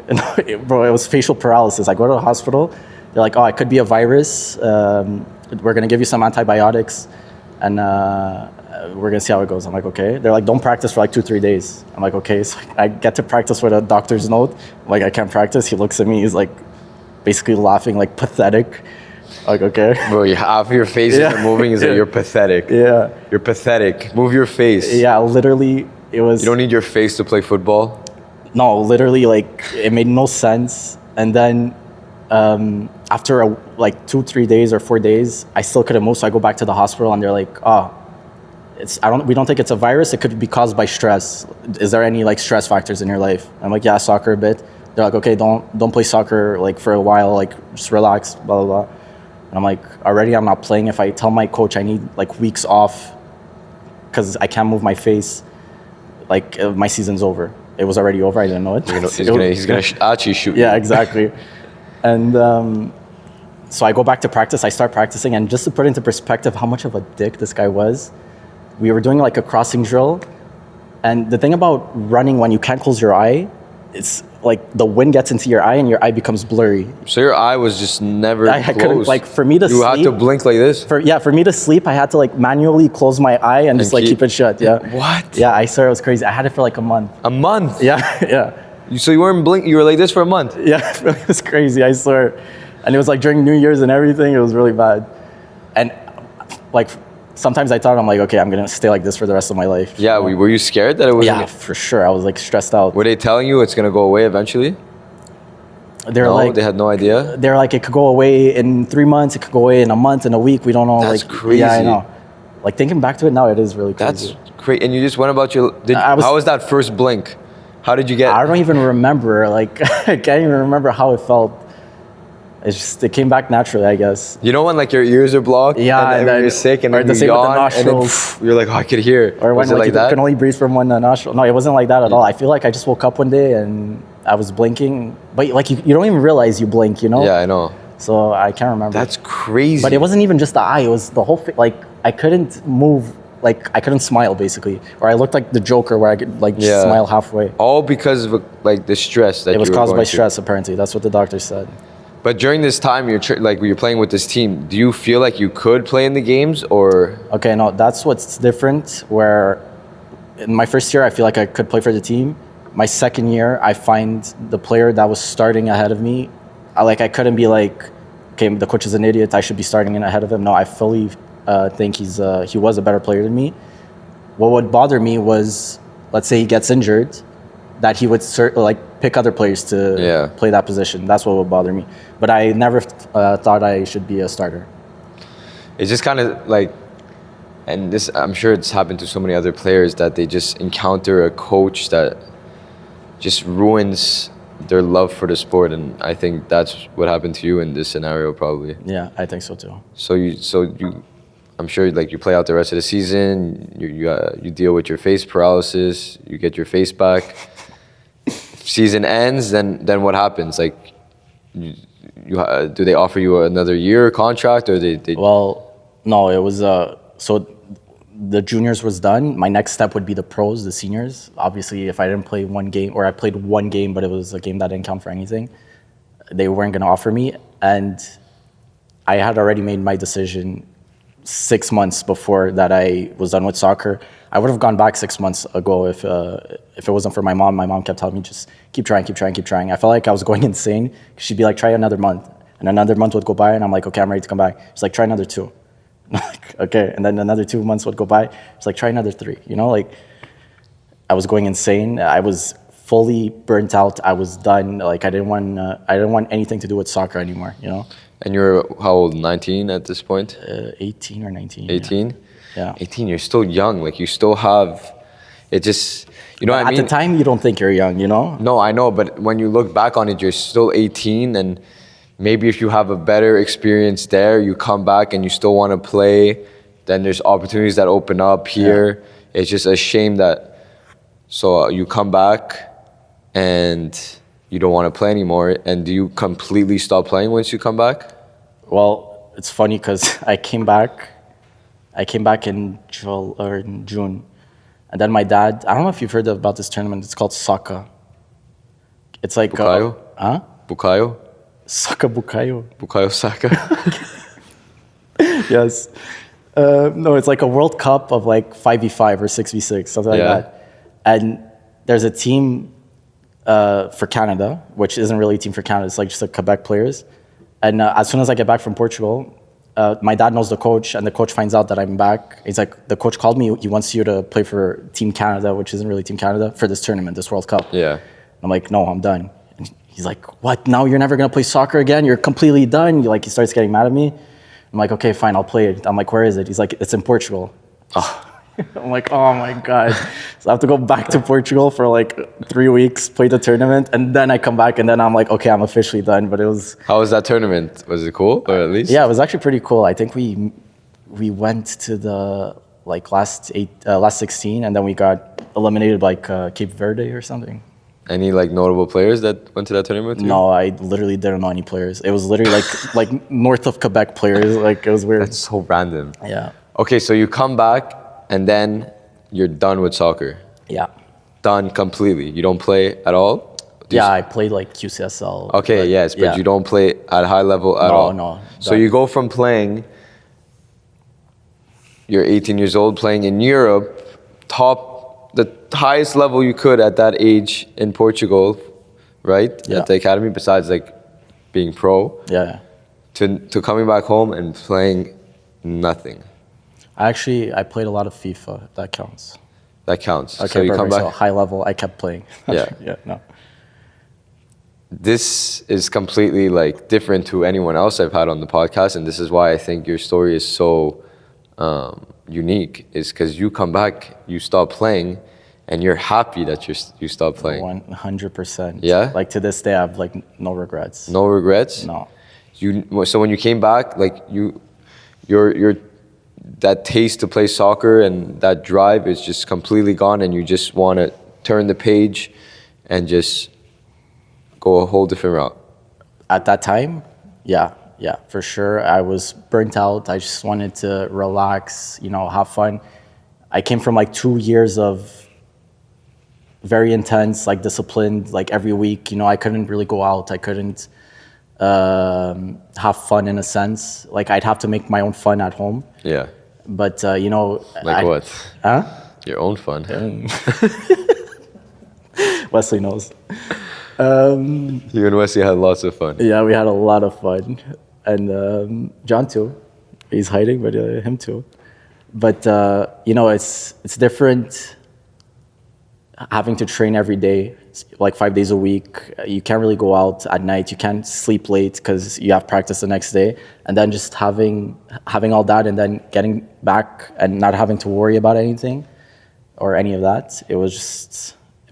Bro, it was facial paralysis. I go to the hospital. They're like, oh, it could be a virus. We're gonna give you some antibiotics, and we're gonna see how it goes. I'm like, okay. They're like, don't practice for like 2-3 days. I'm like, okay. So I get to practice with a doctor's note. I'm like, I can't practice. He looks at me. He's like, basically laughing, like pathetic. Like, okay. Bro, half of your face isn't moving. Is that you're pathetic? Yeah. You're pathetic. Move your face. Yeah, literally, it was. You don't need your face to play football? No, literally, like, it made no sense. And then after 2-3 days or 4 days, I still couldn't move. So I go back to the hospital, and they're like, oh, we don't think it's a virus. It could be caused by stress. Is there any like stress factors in your life? I'm like, yeah, soccer a bit. They're like, okay, don't play soccer like for a while, like just relax, blah, blah, blah. And I'm like, already I'm not playing. If I tell my coach I need like weeks off because I can't move my face, like my season's over. It was already over. I didn't know it. He's gonna actually shoot. Yeah, exactly. And so I go back to practice. I start practicing, and just to put into perspective how much of a dick this guy was, we were doing like a crossing drill. And the thing about running when you can't close your eye, it's like the wind gets into your eye and your eye becomes blurry. So your eye was just never I closed. couldn't, like, for me to you sleep. had to blink like this? For me to sleep, I had to like manually close my eye and just like keep it shut. Yeah. What? Yeah, I swear it was crazy. I had it for like a month. A month? Yeah, yeah. So you weren't blink. You were like this for a month? Yeah, it was crazy, I swear. And it was like during New Year's and everything, it was really bad. And like sometimes I thought, I'm like, okay, I'm gonna stay like this for the rest of my life. Yeah, were you scared that it was? Yeah, for sure. I was like stressed out. Were they telling you it's gonna go away eventually? They're like, they had no idea? They're like, it could go away in 3 months, it could go away in a month, in a week, we don't know. That's like, crazy. Yeah, I know. Like thinking back to it now, it is really crazy. That's great. And you just went about your, how was that first blink? How did you get? I don't even remember, like, I can't even remember how it felt. It's just, it came back naturally, I guess. You know when like your ears are blocked? Yeah. And then you're sick and then you yawn and then you're like, oh, I could hear. Or when was it like you that? can only breathe from one nostril. No, it wasn't like that at all. I feel like I just woke up one day and I was blinking. But like you don't even realize you blink, you know? Yeah, I know. So I can't remember. That's crazy. But it wasn't even just the eye. It was the whole, like I couldn't move like I couldn't smile basically, or I looked like the Joker where I could like just smile halfway. All because of like the stress that It was you were caused going by through. stress, apparently. That's what the doctor said. But during this time, you're playing with this team. Do you feel like you could play in the games, or? Okay, no, that's what's different. Where in my first year, I feel like I could play for the team. My second year, I find the player that was starting ahead of me, I couldn't be like, okay, the coach is an idiot, I should be starting in ahead of him. No, I fully think he was a better player than me. What would bother me was, let's say he gets injured, that he would pick other players to play that position. That's what would bother me. But I never thought I should be a starter. It's just kind of like, and this, I'm sure it's happened to so many other players, that they just encounter a coach that just ruins their love for the sport, and I think that's what happened to you in this scenario, probably. Yeah, I think so too. So you, I'm sure like you play out the rest of the season. You deal with your face paralysis. You get your face back. Season ends, then what happens? Like, do they offer you another year contract, or they? Well, no, it was so the juniors was done. My next step would be the pros, the seniors. Obviously, if I didn't play one game, or I played one game, but it was a game that didn't count for anything, they weren't going to offer me. And I had already made my decision 6 months before that I was done with soccer. I would have gone back 6 months ago if it wasn't for my mom. My mom kept telling me, just keep trying, keep trying, keep trying. I felt like I was going insane. She'd be like, try another month. And another month would go by, and I'm like, okay, I'm ready to come back. She's like, try another 2. I'm like, okay. And then another 2 months would go by. She's like, try another 3. You know, like, I was going insane. I was fully burnt out. I was done. Like, I didn't want anything to do with soccer anymore, you know? And you're how old? 19 at this point? 18 or 19. 18? Yeah. 18, you're still young. Like, you still have, it just, you know what I mean? At the time, you don't think you're young, you know? No, I know, but when you look back on it, you're still 18, and maybe if you have a better experience there, you come back and you still want to play, then there's opportunities that open up here. Yeah. It's just a shame that, so you come back and you don't want to play anymore, and do you completely stop playing once you come back? Well, it's funny because I came back in June, and then my dad, I don't know if you've heard about this tournament, it's called Soccer. It's like... Bukayo? Bukayo? Soccer Bukayo. Bukayo Saka? Yes. No, it's like a World Cup of like 5v5 or 6v6, something like that. And there's a team for Canada, which isn't really a team for Canada, it's like just the Quebec players. And as soon as I get back from Portugal, my dad knows the coach, and the coach finds out that I'm back. He's like, the coach called me, he wants you to play for Team Canada, which isn't really Team Canada, for this tournament, this World Cup. Yeah. I'm like, no, I'm done. And he's like, what, now you're never going to play soccer again? You're completely done? He starts getting mad at me. I'm like, okay, fine, I'll play it. I'm like, where is it? He's like, it's in Portugal. Oh. I'm like, oh my God. So I have to go back to Portugal for like 3 weeks, play the tournament, and then I come back, and then I'm like, okay, I'm officially done. But it was... How was that tournament? Was it cool, or at least? Yeah, it was actually pretty cool. I think we went to the like last 16, and then we got eliminated like Cape Verde or something. Any like notable players that went to that tournament with you? No, I literally didn't know any players. It was literally like north of Quebec players. Like, it was weird. That's so random. Yeah. Okay, so you come back, and then you're done with soccer. Yeah. Done completely. You don't play at all? I played like QCSL. Okay, but you don't play at high level at all? No. So you go from playing, you're 18 years old, playing in Europe, the highest level you could at that age in Portugal, right? Yeah. At the academy, besides like being pro. Yeah. To coming back home and playing nothing. I played a lot of FIFA, if that counts. That counts. Okay, so you perfect. come back. So high level, I kept playing. Yeah. No. This is completely like different to anyone else I've had on the podcast, and this is why I think your story is so unique. Is because you come back, you stop playing, and you're happy that you stopped playing. 100%. Yeah. Like, to this day, I have like no regrets. No regrets. No. So when you came back, like your that taste to play soccer and that drive is just completely gone, and you just want to turn the page and just go a whole different route. At that time, yeah, for sure. I was burnt out. I just wanted to relax, have fun. I came from like 2 years of very intense, like disciplined, like every week. You know, I couldn't really go out. I couldn't have fun in a sense. Like I'd have to make my own fun at home. Yeah. But you know, Like what? Huh? Your own fun. Wesley knows. You and Wesley had lots of fun. Yeah, we had a lot of fun, and John too. He's hiding, but him too. But you know, it's different having to train every day, like 5 days a week. You can't really go out at night. You can't sleep late because you have practice the next day. And then just having all that, and then getting back and not having to worry about anything or any of that. It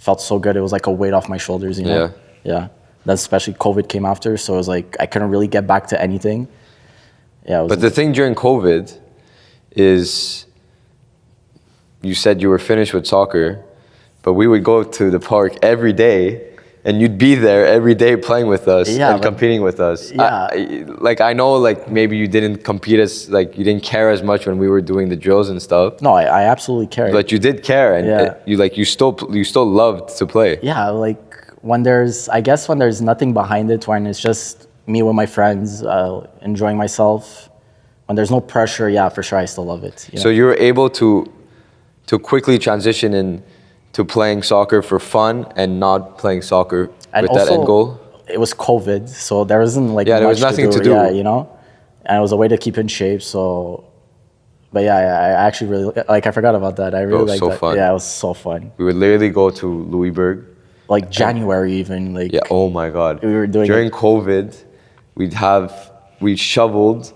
felt so good. It was like a weight off my shoulders, you know? Yeah. Then especially COVID came after, so it was like I couldn't really get back to anything. Yeah. But the thing during COVID is, you said you were finished with soccer, but we would go to the park every day, and you'd be there every day playing with us and competing with us. Yeah. I know, like, maybe you didn't compete as, like, you didn't care as much when we were doing the drills and stuff. No, I absolutely cared. But you did care, and you still loved to play. Yeah, like when there's nothing behind it, when it's just me with my friends, enjoying myself, when there's no pressure, yeah, for sure, I still love it. You know? So you were able to quickly transition into playing soccer for fun and not playing soccer with that end goal? It was COVID, so there wasn't like there was nothing to do. Yeah, you know, and it was a way to keep in shape. So, but yeah, I actually really like. I forgot about that. I really liked that. Fun. Yeah, it was so fun. We would literally go to Louisburg, like January even. Like oh my god, we were doing during COVID. We shoveled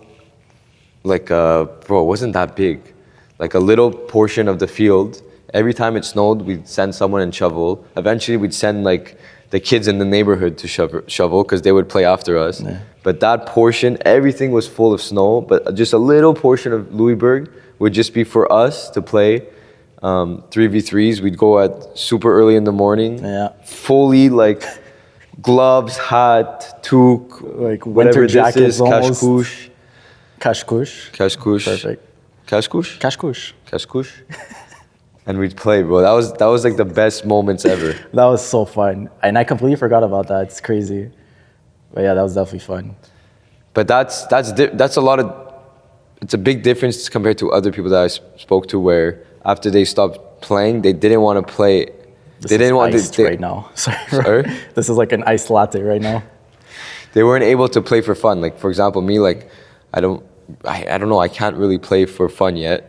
like it wasn't that big, like a little portion of the field. Every time it snowed, we'd send someone and shovel. Eventually, we'd send like the kids in the neighborhood to shovel because they would play after us. Yeah. But that portion, everything was full of snow, but just a little portion of Louisburg would just be for us to play 3v3s. We'd go at super early in the morning, fully like gloves, hat, toque, like winter jackets, kashkush. Kashkush. Perfect. Kashkush? Kashkush. And we'd play, bro. That was like the best moments ever. That was so fun. And I completely forgot about that. It's crazy. But yeah, that was definitely fun. But that's a lot of, it's a big difference compared to other people that I spoke to, where after they stopped playing, they didn't want to play. They didn't want to right now. Sorry. This is like an iced latte right now. They weren't able to play for fun. Like, for example, me, like, I don't know, I can't really play for fun yet.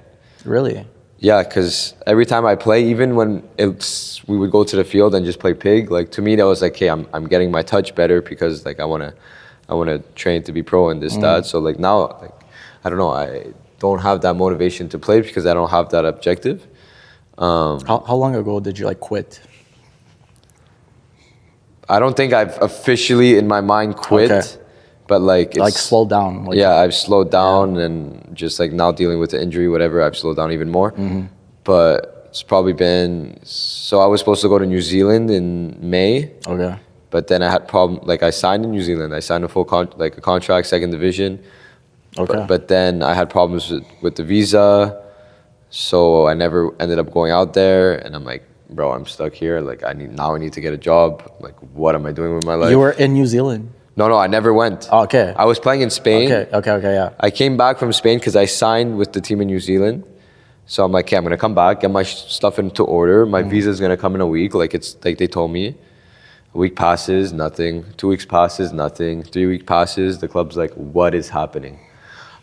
Really? Yeah, because every time I play, even when we would go to the field and just play pig, like, to me that was like, hey, I'm getting my touch better because like I wanna train to be pro and that. So like now, like, I don't know, I don't have that motivation to play because I don't have that objective. How long ago did you like quit? I don't think I've officially in my mind quit. Okay. But like, it's like slowed down. Like, I've slowed down, and just like now dealing with the injury, whatever, I've slowed down even more. Mm-hmm. But it's probably been, so I was supposed to go to New Zealand in May. Okay. But then I had like I signed in New Zealand. I signed a full a contract, second division. Okay. But then I had problems with the visa, so I never ended up going out there. And I'm like, bro, I'm stuck here. Like I need to get a job. Like, what am I doing with my life? You were in New Zealand. No, I never went. Oh, okay. I was playing in Spain. Okay, yeah. I came back from Spain because I signed with the team in New Zealand. So I'm like, okay, I'm going to come back, get my stuff into order. My visa's going to come in a week. Like, it's like they told me. A week passes, nothing. 2 weeks passes, nothing. 3 weeks passes, the club's like, what is happening?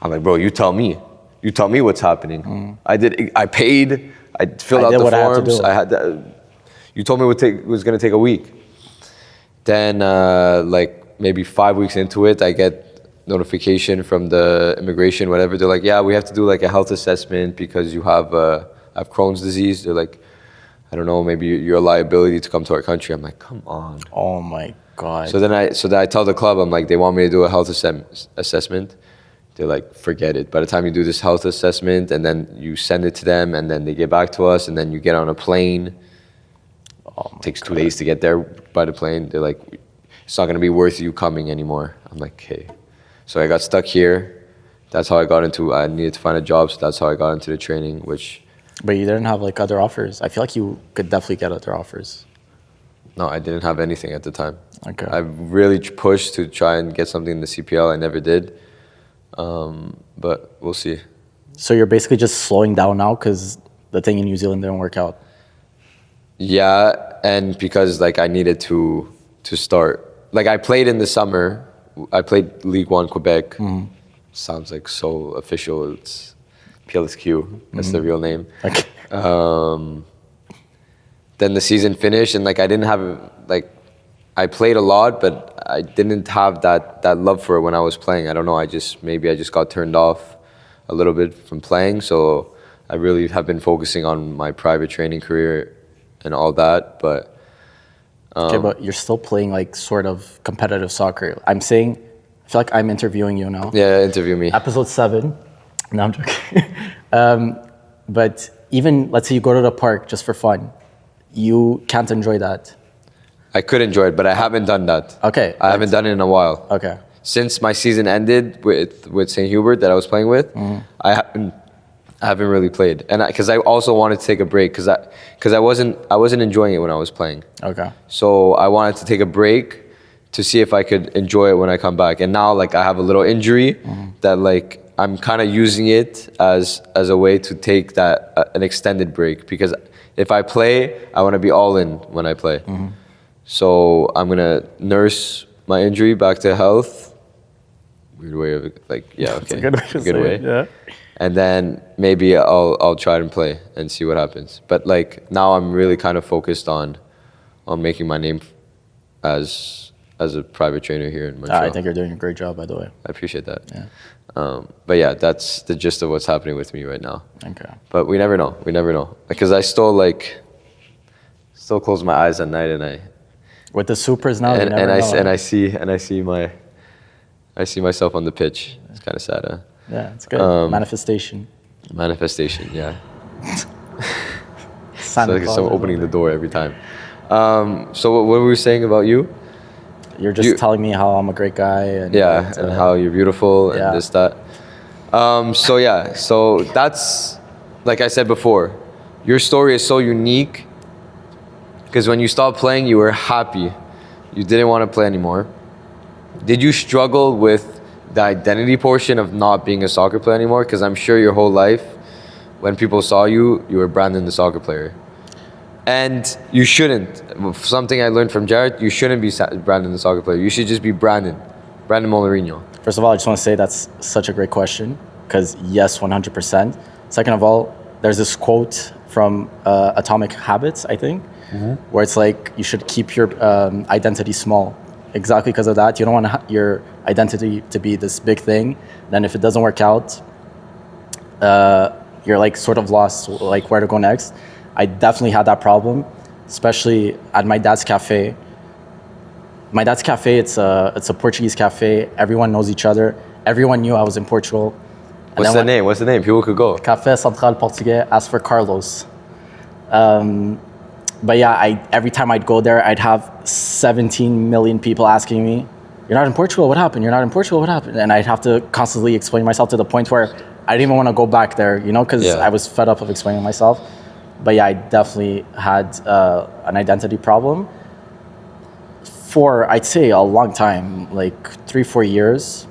I'm like, bro, you tell me. You tell me what's happening. I paid. I filled out the forms. I had that. You told me it was going to take a week. Then, like, maybe 5 weeks into it, I get notification from the immigration, whatever. They're like, yeah, we have to do like a health assessment because you have Crohn's disease. They're like, I don't know, maybe you're a liability to come to our country. I'm like, come on. Oh my God. So then I tell the club, I'm like, they want me to do a health assessment. They're like, forget it. By the time you do this health assessment and then you send it to them and then they get back to us and then you get on a plane. It takes 2 days to get there by the plane. They're like, it's not going to be worth you coming anymore. I'm like, okay. So I got stuck here. That's how I needed to find a job. So that's how I got into the training, which But you didn't have like other offers. I feel like you could definitely get other offers. No, I didn't have anything at the time. Okay. I really pushed to try and get something in the CPL. I never did. But we'll see. So you're basically just slowing down now because the thing in New Zealand didn't work out. Yeah, and because like I needed to start. Like I played in the summer. I played League One Quebec. Sounds like so official. It's PLSQ. That's the real name. Okay. Then the season finished, and like I didn't have like I played a lot, but I didn't have that love for it when I was playing. I don't know. Maybe I just got turned off a little bit from playing. So I really have been focusing on my private training career and all that. But Okay, but you're still playing like sort of competitive soccer. I feel like I'm interviewing you now. yeah, interview me. Episode 7. No, I'm joking. But even, let's say you go to the park just for fun. You can't enjoy that. I could enjoy it, but I haven't done that. Okay. I haven't done it in a while. Okay. Since my season ended with St. Hubert that I was playing with, I haven't really played, and because I also wanted to take a break because I wasn't enjoying it when I was playing. Okay. So I wanted to take a break to see if I could enjoy it when I come back. And now like I have a little injury that like I'm kind of using it as a way to take that an extended break, because if I play, I want to be all in when I play. So I'm gonna nurse my injury back to health. Weird way of like, yeah, okay, That's a good way to say it, yeah. And then maybe I'll try and play and see what happens. But like now I'm really kind of focused on making my name as a private trainer here in Montreal. I think you're doing a great job, by the way. I appreciate that. Yeah. But yeah, that's the gist of what's happening with me right now. Okay. But we never know. We never know, because I still close my eyes at night and With the supers now, you never know. I see myself on the pitch. It's kind of sad. Huh? Yeah, it's good. Manifestation. Manifestation, yeah. Santa It's like Claus someone or opening the something. door every time. So what were we saying about you? You're just telling me how I'm a great guy. And Yeah, that, and how you're beautiful and yeah. this, that. So that's, like I said before, your story is so unique because when you stopped playing, you were happy. You didn't want to play anymore. Did you struggle with the identity portion of not being a soccer player anymore? Because I'm sure your whole life, when people saw you, you were Brandon the soccer player. And you shouldn't. Something I learned from Jared, you shouldn't be Brandon the soccer player. You should just be Brandon Moleirinho. First of all, I just want to say that's such a great question because yes, 100%. Second of all, there's this quote from Atomic Habits, I think, where it's like you should keep your identity small. Exactly because of that. You don't want your identity to be this big thing. Then if it doesn't work out, you're like sort of lost, like where to go next. I definitely had that problem, especially at my dad's cafe. My dad's cafe, it's a Portuguese cafe. Everyone knows each other. Everyone knew I was in Portugal. What's the name? What's the name? People could go. Café Central Portugais, ask for Carlos. But yeah, every time I'd go there, I'd have 17 million people asking me, "You're not in Portugal? What happened? You're not in Portugal? What happened?" And I'd have to constantly explain myself to the point where I didn't even want to go back there, because I was fed up of explaining myself. But yeah, I definitely had an identity problem for, I'd say, a long time, like 3-4 years.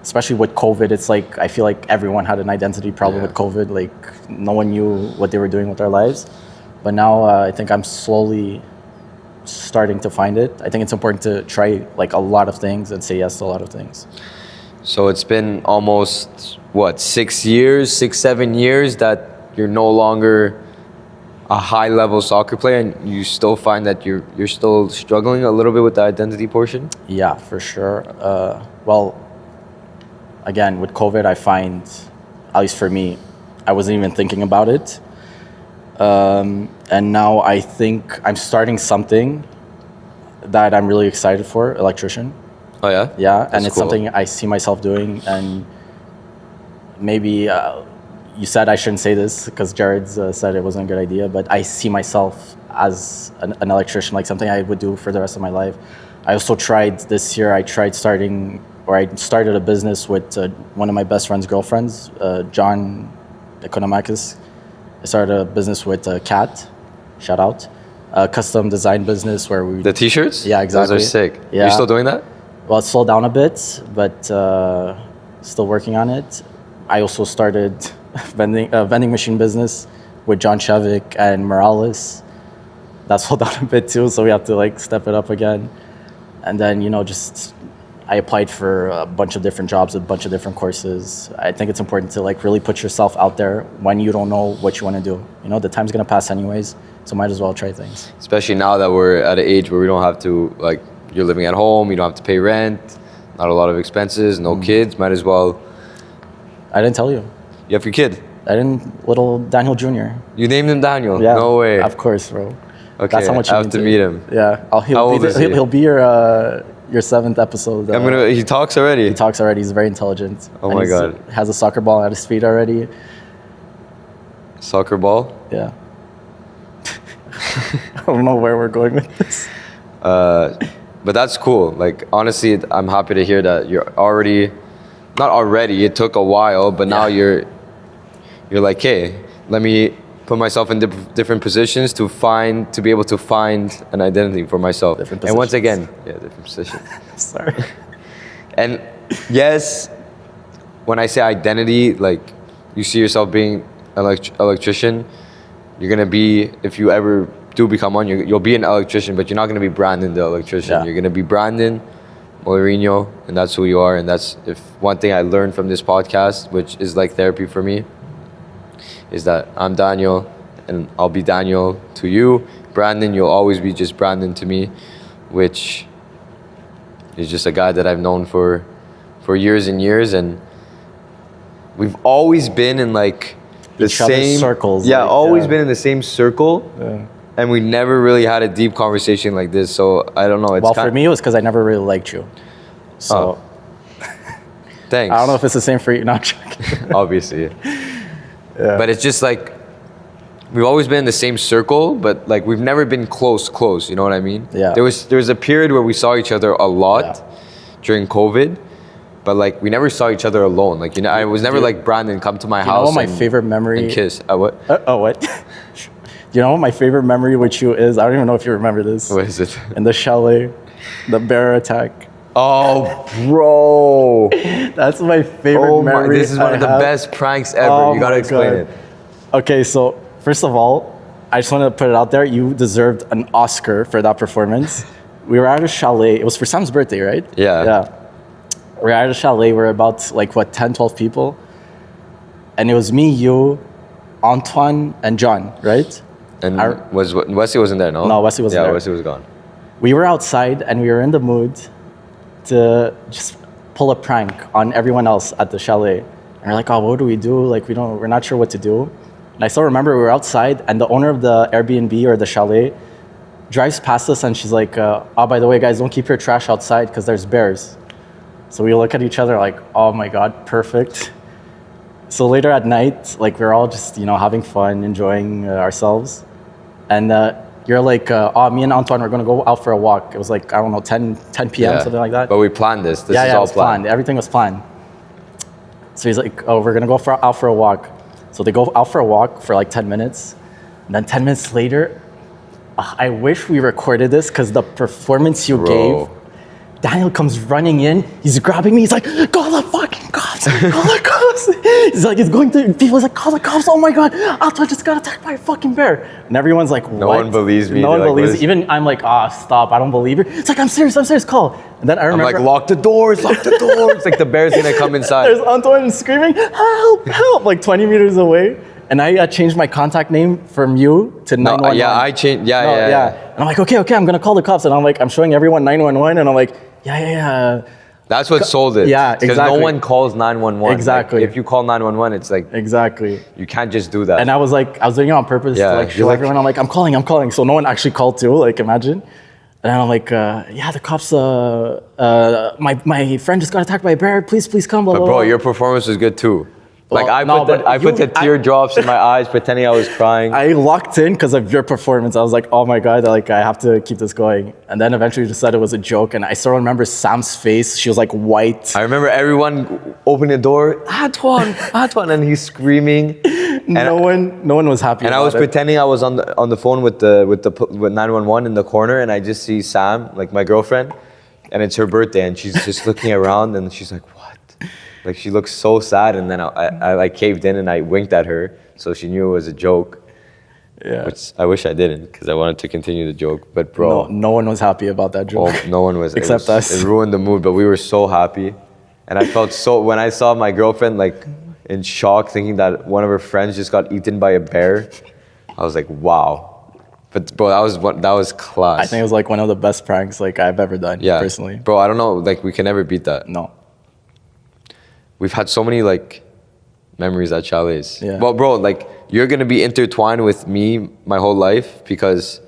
Especially with COVID, it's like I feel like everyone had an identity problem with COVID. Like no one knew what they were doing with their lives. But now I think I'm slowly starting to find it. I think it's important to try like a lot of things and say yes to a lot of things. So it's been almost, 6-7 years that you're no longer a high-level soccer player, and you still find that you're still struggling a little bit with the identity portion? Yeah, for sure. Well, again, with COVID, I find, at least for me, I wasn't even thinking about it. And now I think I'm starting something that I'm really excited for, electrician. Oh yeah? Yeah, That's and it's cool. something I see myself doing. And maybe you said I shouldn't say this because Jared said it wasn't a good idea, but I see myself as an electrician, like something I would do for the rest of my life. I also tried this year, I started a business with one of my best friend's girlfriends, John Economakis. I started a business with Cat, shout out, a custom design business where we... The t-shirts? Yeah, exactly. Those are sick. Yeah. You still doing that? Well, it's slowed down a bit, but still working on it. I also started vending machine business with John Chevik and Morales. That slowed down a bit too, so we have to like step it up again. And then, just I applied for a bunch of different jobs, a bunch of different courses. I think it's important to like really put yourself out there when you don't know what you want to do. The time's gonna pass anyways, so might as well try things. Especially now that we're at an age where we don't have to, like, you're living at home, you don't have to pay rent, not a lot of expenses, no kids, might as well. I didn't tell you. You have your kid? I didn't, little Daniel Jr. You named him Daniel? Yeah. No way. Of course, bro. Okay, That's how much I have to meet him. Yeah. How old is he? He'll be your 7th episode. He talks already? He talks already. He's very intelligent. Oh my God. Has a soccer ball at his feet already. Soccer ball? Yeah. I don't know where we're going with this. But that's cool. Like, honestly, I'm happy to hear that you're already, not already, it took a while, but now you're like, hey, let me put myself in different positions to be able to find an identity for myself. And once again, different positions. Sorry. And yes, when I say identity, like, you see yourself being an electrician, you're gonna be, if you ever do become one, you'll be an electrician, but you're not gonna be Brandon the electrician. Yeah. You're gonna be Brandon Moleirinho, and that's who you are. And that's, if one thing I learned from this podcast, which is like therapy for me, is that I'm Daniel, and I'll be Daniel to you. Brandon, you'll always be just Brandon to me, which is just a guy that I've known for years and years, and we've always been in like the Each other's same circles. Yeah, like, always been in the same circle, and we never really had a deep conversation like this. So I don't know. It's for me, it was because I never really liked you. So thanks. I don't know if it's the same for you. Not joking. Obviously. But it's just like, we've always been in the same circle, but like we've never been close, you know what I mean? Yeah. There was a period where we saw each other a lot during COVID, but like we never saw each other alone. Like, I was never like, Brandon, come to my house. You know what my favorite memory and kiss. What? What? You know what my favorite memory with you is? I don't even know if you remember this. What is it? In the chalet, the bear attack. Oh, bro. That's my favorite memory. This is one of the best pranks ever. You gotta explain it. Okay, so first of all, I just want to put it out there. You deserved an Oscar for that performance. We were at a chalet. It was for Sam's birthday, right? Yeah. Yeah. We're at a chalet. We're about 10, 12 people. And it was me, you, Antoine, and John, right? And Wesley wasn't there, no? No, Wesley wasn't there. Yeah, Wesley was gone. We were outside and we were in the mood to just pull a prank on everyone else at the chalet. And we're like, oh, what do we do? Like, we're not sure what to do. And I still remember we were outside and the owner of the Airbnb or the chalet drives past us and she's like, oh, by the way, guys, don't keep your trash outside because there's bears. So we look at each other like, oh my God, perfect. So later at night, like we're all just, having fun, enjoying ourselves. And you're like, oh, me and Antoine are going to go out for a walk. It was like, I don't know, 10 p.m., something like that. But we planned this. This is it all was planned. Everything was planned. So he's like, oh, we're going to go out for a walk. So they go out for a walk for like 10 minutes. And then 10 minutes later, I wish we recorded this because the performance you gave, Daniel comes running in. He's grabbing me. He's like, call the fucking cops. Call the cops. He's like, he's going to people. He's like, call the cops. Oh my God. Antoine just got attacked by a fucking bear. And everyone's like, what? No one believes me. No one believes me. Even I'm like, stop. I don't believe you. It's like, I'm serious. Call. And then I remember. I'm like, lock the doors. It's like the bear's going to come inside. There's Antoine screaming, help, like 20 meters away. And I changed my contact name from you to 911. I changed. Yeah. And I'm like, okay, I'm going to call the cops. And I'm showing everyone 911. And I'm like, yeah. That's what sold it. Yeah, because exactly. no one calls 911. Exactly. Like, if you call 911, it's like exactly. You can't just do that. And I was doing it on purpose to show everyone. I'm like, I'm calling. So no one actually called too. Like, imagine. And I'm like, the cops. My friend just got attacked by a bear. Please come. Blah, but blah, bro, blah. your performance was good too. Well, Like I put the teardrops in my eyes, pretending I was crying. I locked in because of your performance. I was like, oh my God, like I have to keep this going. And then eventually just said it was a joke. And I still remember Sam's face. She was like white. I remember everyone opening the door, Antoine, and he's screaming. no one was happy. And I was pretending I was on the phone with 911 in the corner, and I just see Sam, like my girlfriend, and it's her birthday, and she's just looking around, and she's like, "What?" Like she looks so sad, and then I like caved in and I winked at her, so she knew it was a joke. Yeah. Which I wish I didn't, because I wanted to continue the joke. But bro, no one was happy about that joke. Oh, no one was. Except us. It ruined the mood, but we were so happy. And I felt so, when I saw my girlfriend like in shock, thinking that one of her friends just got eaten by a bear, I was like, wow. But bro, that was class. I think it was like one of the best pranks like I've ever done, personally. Bro, I don't know, like we can never beat that. No. We've had so many like memories at chalets. Yeah. Well, bro, like you're gonna be intertwined with me my whole life, because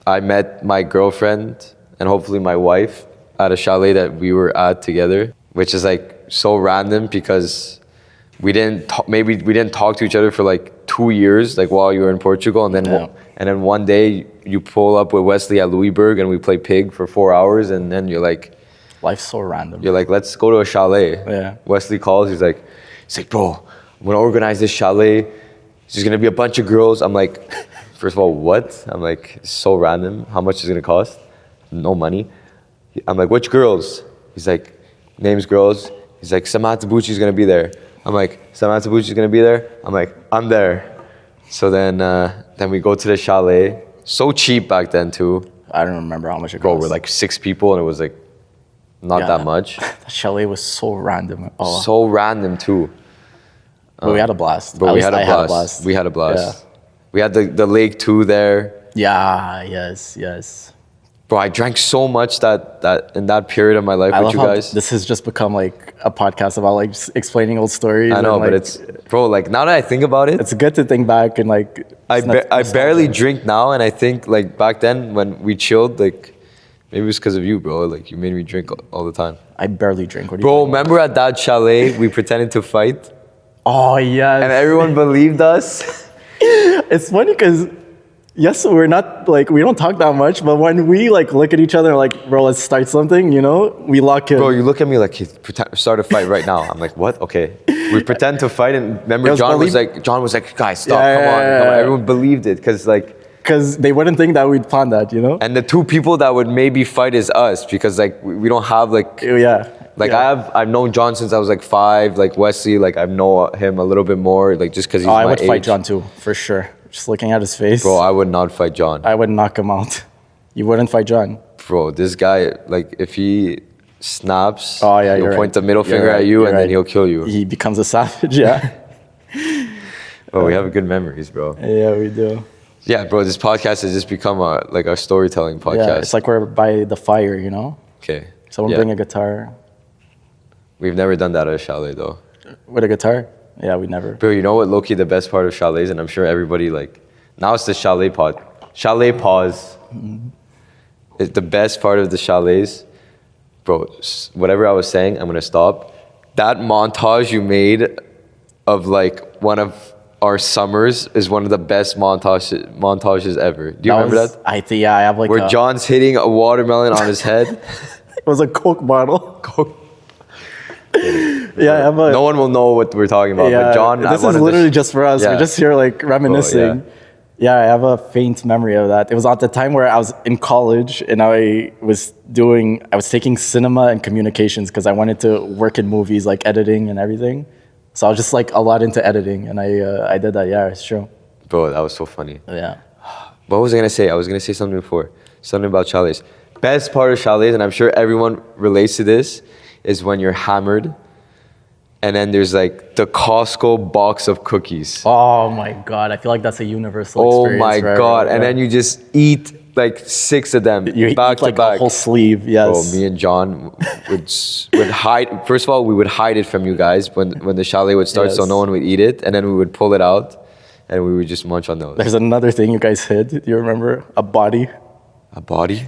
I met my girlfriend and hopefully my wife at a chalet that we were at together, which is like so random because we didn't talk to each other for like 2 years, like while you were in Portugal, and then one day you pull up with Wesley at Louisburg and we play pig for 4 hours, and then you're like, life's so random. you're like, let's go to a chalet. Yeah. Wesley calls, he's like, bro, I'm gonna organize this chalet. There's gonna be a bunch of girls. I'm like, first of all, what? I'm like, it's so random. How much is it gonna cost? No money. I'm like, which girls? He's like, names girls. He's like, Samantha Bucci's gonna be there. I'm like, Samantha Bucci's gonna be there? I'm like, I'm there. So then we go to the chalet. So cheap back then too. I don't remember how much it cost. Bro, we're like 6 people and it was like not that much. The chalet was so random. Oh. So random too. But we had a blast. But we had a blast. We had a blast. Yeah. We had the lake too there. Yeah, yes. Bro, I drank so much that in that period of my life with you guys. This has just become like a podcast about like just explaining old stories. I know, and, like, but it's, bro, like now that I think about it, it's good to think back and like. I barely drink now, and I think like back then when we chilled, like maybe it's because of you, bro. Like you made me drink all the time. I barely drink. What do you Bro, remember at that chalet we pretended to fight? Oh yes. And everyone believed us. It's funny because yes, we're not like, we don't talk that much, but when we like look at each other like, bro, let's start something, you know, we lock in. Bro, you look at me like, start a fight right now. I'm like, what? Okay. We pretend to fight, and remember John was like, guys, stop, come on. Everyone believed it because they wouldn't think that we'd plan that, you know? And the 2 people that would maybe fight is us, because like we don't have like I've known John since I was like 5, like Wesley, like I know him a little bit more, like just because he's my age. I would fight John too, for sure. Just looking at his face. Bro, I would not fight John. I would knock him out. You wouldn't fight John? Bro, this guy, like if he snaps, he'll point the middle finger at you, and then he'll kill you. He becomes a savage, yeah. Oh, we have good memories, bro. Yeah, we do. Yeah, bro, this podcast has just become a storytelling podcast. Yeah, it's like we're by the fire, you know? Okay. Someone bring a guitar. We've never done that at a chalet, though. With a guitar? Yeah, we never. Bro, you know what, low-key, the best part of chalets, and I'm sure everybody, like, now it's the chalet pod. Chalet pause. Mm-hmm. It's the best part of the chalets. Bro, whatever I was saying, I'm going to stop. That montage you made of, like, one of our summers is one of the best montages ever. Do you remember that? I have like where John's hitting a watermelon on his head. It was a Coke bottle. Coke. Yeah, I have no one will know what we're talking about. Yeah, but John, this is literally just for us. We're just here like reminiscing. Yeah, I have a faint memory of that. It was at the time where I was in college and I was taking cinema and communications because I wanted to work in movies, like editing and everything. So I was just like a lot into editing, and I did that. Yeah, it's true. Bro, that was so funny. Yeah. What was I gonna say? I was gonna say something before. Something about chalets. Best part of chalets, and I'm sure everyone relates to this, is when you're hammered, and then there's like the Costco box of cookies. Oh my God, I feel like that's a universal experience. Oh my God, and then you just eat like 6 of them back to back. A whole sleeve, yes. Bro, me and John would hide. First of all, we would hide it from you guys when the chalet would start, so no one would eat it, and then we would pull it out, and we would just munch on those. There's another thing you guys hid. Do you remember? A body. A body?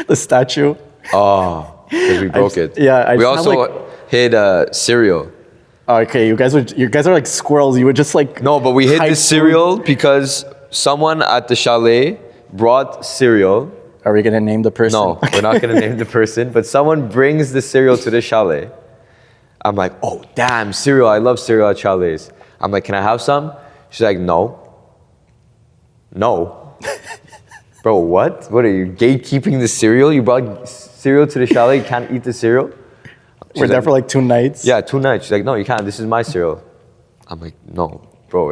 The statue. Oh, because we broke it. Yeah, we also hid cereal. Okay, you guys are like squirrels. You would just like no, but we hid the cereal because someone at the chalet brought cereal. Are we gonna name the person? No, we're not gonna name the person. But someone brings the cereal to the chalet. I'm like, oh damn, cereal! I love cereal at chalets. I'm like, can I have some? She's like, no. No. Bro, what? What are you, gatekeeping the cereal? You brought cereal to the chalet, you can't eat the cereal? We're there for like 2 nights. Yeah, 2 nights. She's like, no, you can't. This is my cereal. I'm like, no, bro.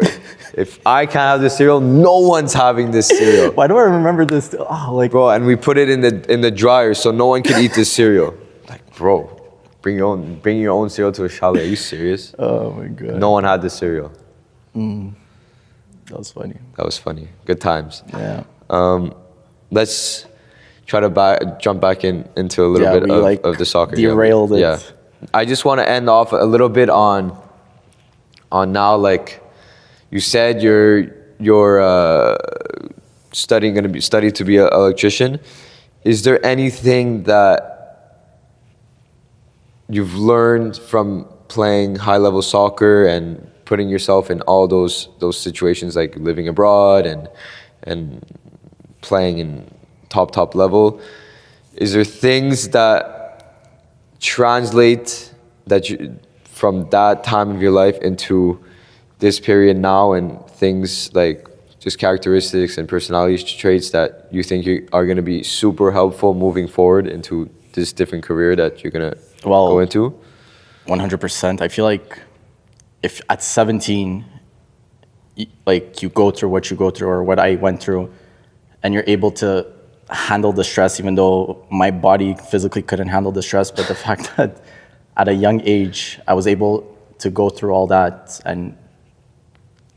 If I can't have this cereal, no one's having this cereal. Why do I remember this? Oh, like, bro, and we put it in the dryer so no one can eat this cereal. Like, bro, bring your own cereal to a chalet. Are you serious? Oh my god. No one had the cereal. That was funny. That was funny. Good times. Yeah. Let's try to jump back into a little bit of the soccer. Derailed it. Yeah. I just want to end off a little bit on now, like you said, you're studying to be an electrician. Is there anything that you've learned from playing high level soccer and putting yourself in all those situations, like living abroad and playing in top level? Is there things that translate from that time of your life into this period now, and things like just characteristics and personality traits that you think are going to be super helpful moving forward into this different career that you're going to go into? 100%. I feel like if at 17, like you go through what you go through or what I went through, and you're able to handle the stress, even though my body physically couldn't handle the stress, but the fact that at a young age, I was able to go through all that and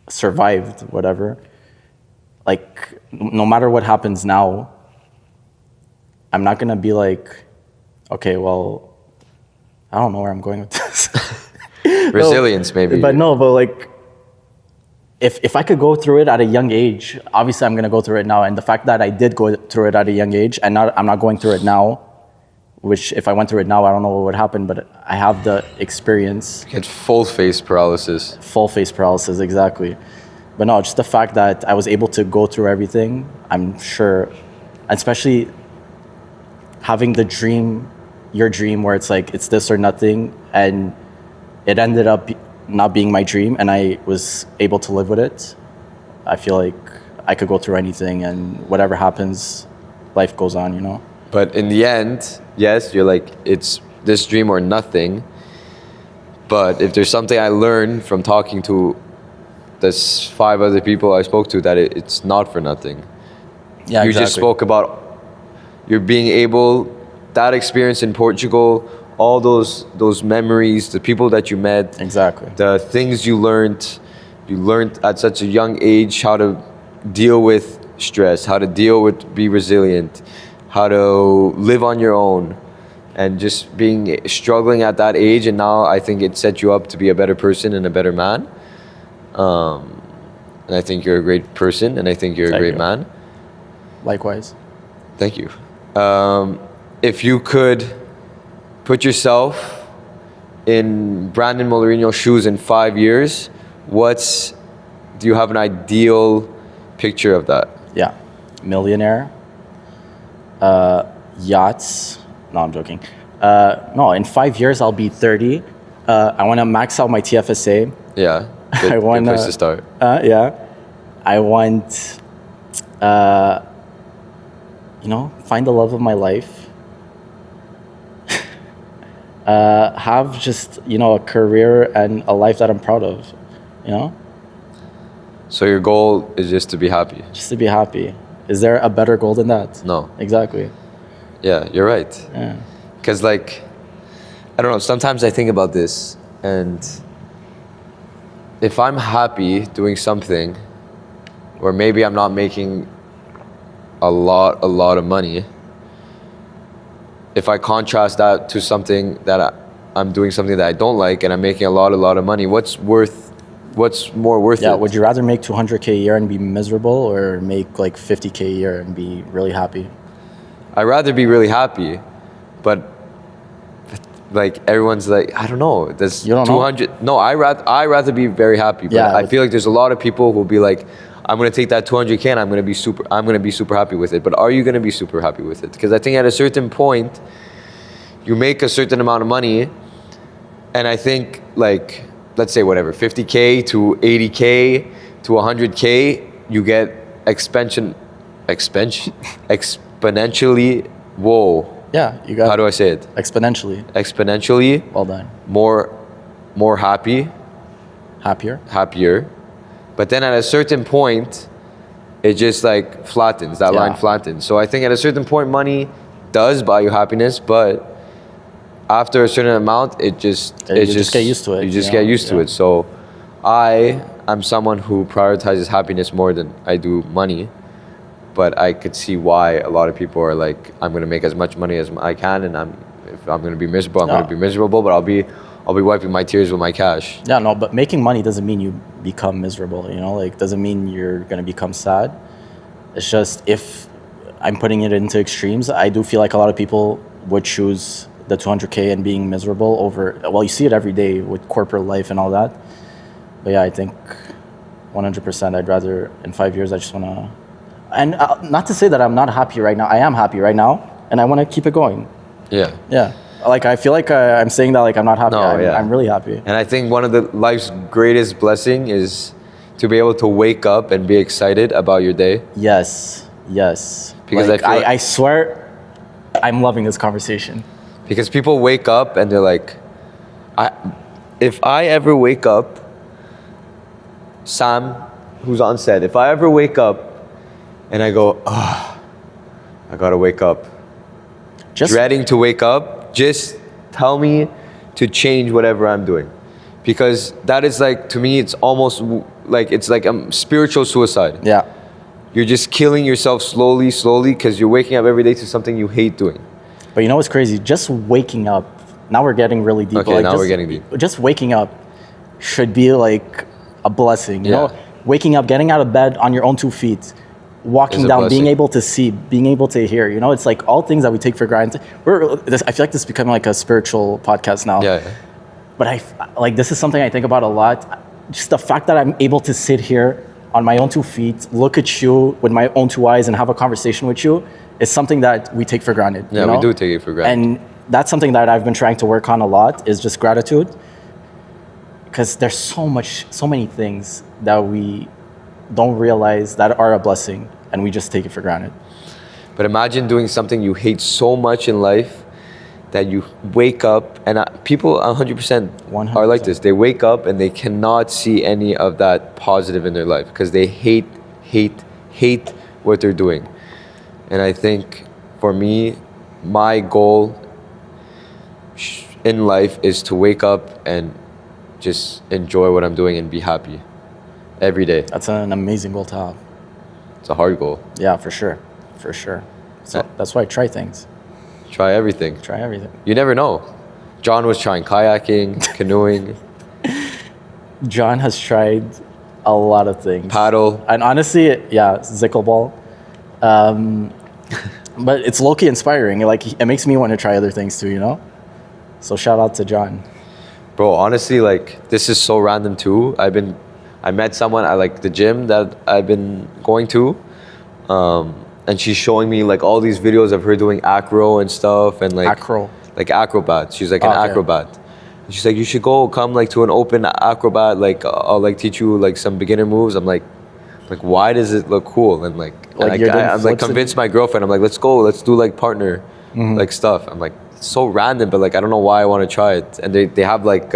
survived whatever. Like, no matter what happens now, I'm not gonna be like, okay, well, I don't know where I'm going with this. Resilience, maybe. But like, if I could go through it at a young age, obviously I'm gonna go through it now. And the fact that I did go through it at a young age, and I'm not going through it now, which if I went through it now, I don't know what would happen, but I have the experience. Get full face paralysis. Full face paralysis, exactly. But no, just the fact that I was able to go through everything, I'm sure, especially having the dream, your dream, where it's like, it's this or nothing, and it ended up not being my dream, and I was able to live with it. I feel like I could go through anything, and whatever happens, life goes on, you know? But in the end, yes, you're like, it's this dream or nothing. But if there's something I learned from talking to this 5 other people I spoke to, that it's not for nothing. Yeah, you exactly. just spoke about you're being able, that experience in Portugal, all those memories, the people that you met, exactly, the things you learned at such a young age how to deal with stress, how to be resilient, how to live on your own, and just struggling at that age. And now I think it set you up to be a better person and a better man. And I think you're a great person, and I think you're a great man. Likewise. Thank you. If you could put yourself in Brandon Moleirinho's shoes in 5 years, do you have an ideal picture of that? Yeah. Millionaire. Yachts. No, I'm joking. No, in 5 years, I'll be 30. I want to max out my TFSA. Yeah. Good place to start. Yeah. I want, find the love of my life. Have just, a career and a life that I'm proud of, So your goal is just to be happy? Just to be happy. Is there a better goal than that? No. Exactly. Yeah, you're right. Yeah. Because, I don't know, sometimes I think about this, and if I'm happy doing something, or maybe I'm not making a lot of money, if I contrast that to something that I'm doing something that I don't like and I'm making a lot of money, what's more worth it? Yeah, would you rather make 200K a year and be miserable, or make like 50K a year and be really happy? I'd rather be really happy, but everyone's like, I don't know. There's you don't 200. know? No, I rather be very happy. But yeah, I feel like there's a lot of people who'll be like, I'm gonna take that 200K and I'm gonna be super happy with it. But are you gonna be super happy with it? Because I think at a certain point, you make a certain amount of money, and I think let's say whatever, 50K to 80K to 100K, you get exponentially, whoa. Yeah, you got How do I say it? exponentially. Exponentially Well done. more happier. But then at a certain point, it just like flattens, that line flattens. So I think at a certain point, money does buy you happiness, but after a certain amount, you just get used to it. You just get used to it. So I'm someone who prioritizes happiness more than I do money. But I could see why a lot of people are like, I'm gonna make as much money as I can, and if I'm gonna be miserable, I'm gonna be miserable. But I'll be wiping my tears with my cash. Yeah, no, but making money doesn't mean you become miserable. You know, like doesn't mean you're gonna become sad. It's just if I'm putting it into extremes, I do feel like a lot of people would choose the 200K and being miserable over. Well, you see it every day with corporate life and all that. But yeah, I think 100%. I'd rather in 5 years. I just wanna. And not to say that I'm not happy right now. I am happy right now, and I want to keep it going. Yeah. Yeah. Like, I feel like I'm saying that like I'm not happy. No, I'm really happy. And I think one of the life's greatest blessing is to be able to wake up and be excited about your day. Yes. Because like, I I swear I'm loving this conversation. Because people wake up and they're like, if I ever wake up, Sam, who's on set, if I ever wake up and I go, I gotta wake up. Dreading to wake up, just tell me to change whatever I'm doing. Because that is like, to me, it's almost like, it's like a spiritual suicide. Yeah. You're just killing yourself slowly, because you're waking up every day to something you hate doing. But you know what's crazy? Just waking up, now we're getting really deep. Okay, now we're getting deep. Just waking up should be like a blessing, you know? Waking up, getting out of bed on your own 2 feet, walking down, being able to see, being able to hear, you know? It's like all things that we take for granted. I feel like this is becoming like a spiritual podcast now. Yeah. But this is something I think about a lot. Just the fact that I'm able to sit here on my own 2 feet, look at you with my own 2 eyes and have a conversation with you is something that we take for granted. Yeah, you know? we do take it for granted. And that's something that I've been trying to work on a lot, is just gratitude. Because there's so many things that we don't realize that are a blessing, and we just take it for granted. But imagine doing something you hate so much in life that you wake up, and people 100% are like this. They wake up and they cannot see any of that positive in their life because they hate what they're doing. And I think for me, my goal in life is to wake up and just enjoy what I'm doing and be happy every day. That's an amazing goal to have. It's a hard goal. Yeah, for sure. So that's why I try things. Try everything. You never know. John was trying kayaking, canoeing. John has tried a lot of things. Paddle. And honestly, zickleball. But it's low-key inspiring. Like, it makes me want to try other things too, you know? So shout out to John. Bro, honestly, like, this is so random too. I met someone at like the gym that I've been going to. And she's showing me like all these videos of her doing acro and stuff, and like acrobat. She's like an acrobat. And she's like, you should come like to an open acrobat. Like I'll like teach you like some beginner moves. I'm like, why does it look cool? And I'm like convinced my girlfriend. I'm like, let's go. Let's do like partner like stuff. I'm like, it's so random, but like I don't know why I want to try it. And they have like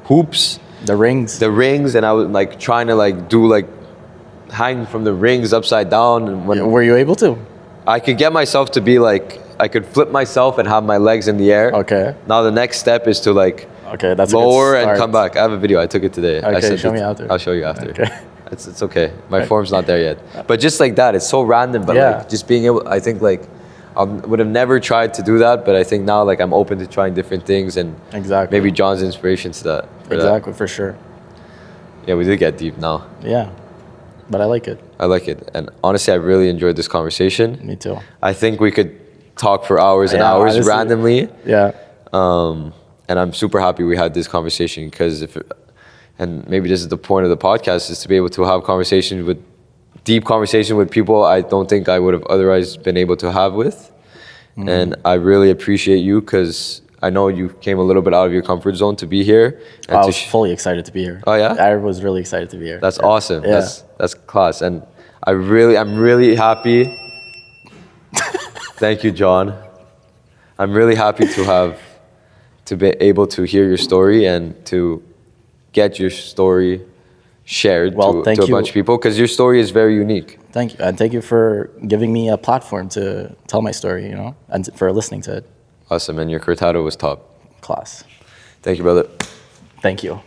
hoops, the rings, and I was like trying to like do like hang from the rings upside down. And were you able to? I could get myself to be like, I could flip myself and have my legs in the air. Okay. Now the next step is to like that's lower and come back. I have a video. I took it today. Okay, show me after. I'll show you after. Okay. It's okay. My form's not there yet. But just like that, it's so random. But like just being able, I think like I would have never tried to do that. But I think now like I'm open to trying different things, and maybe John's inspiration to that. For sure. Yeah, we did get deep now. Yeah. But I like it. And honestly, I really enjoyed this conversation. Me too. I think we could talk for hours and hours, honestly, randomly. Yeah. And I'm super happy we had this conversation, because and maybe this is the point of the podcast, is to be able to have deep conversation with people I don't think I would have otherwise been able to have with. And I really appreciate you, because I know you came a little bit out of your comfort zone to be here. And I was fully excited to be here. Oh yeah? I was really excited to be here. That's awesome. Yeah. That's class. And I'm really happy. Thank you, John. I'm really happy to be able to hear your story and to get your story shared to a bunch of people, because your story is very unique. Thank you. And thank you for giving me a platform to tell my story, you know, and for listening to it. Awesome. And your Cortado was top. Class. Thank you, brother. Thank you.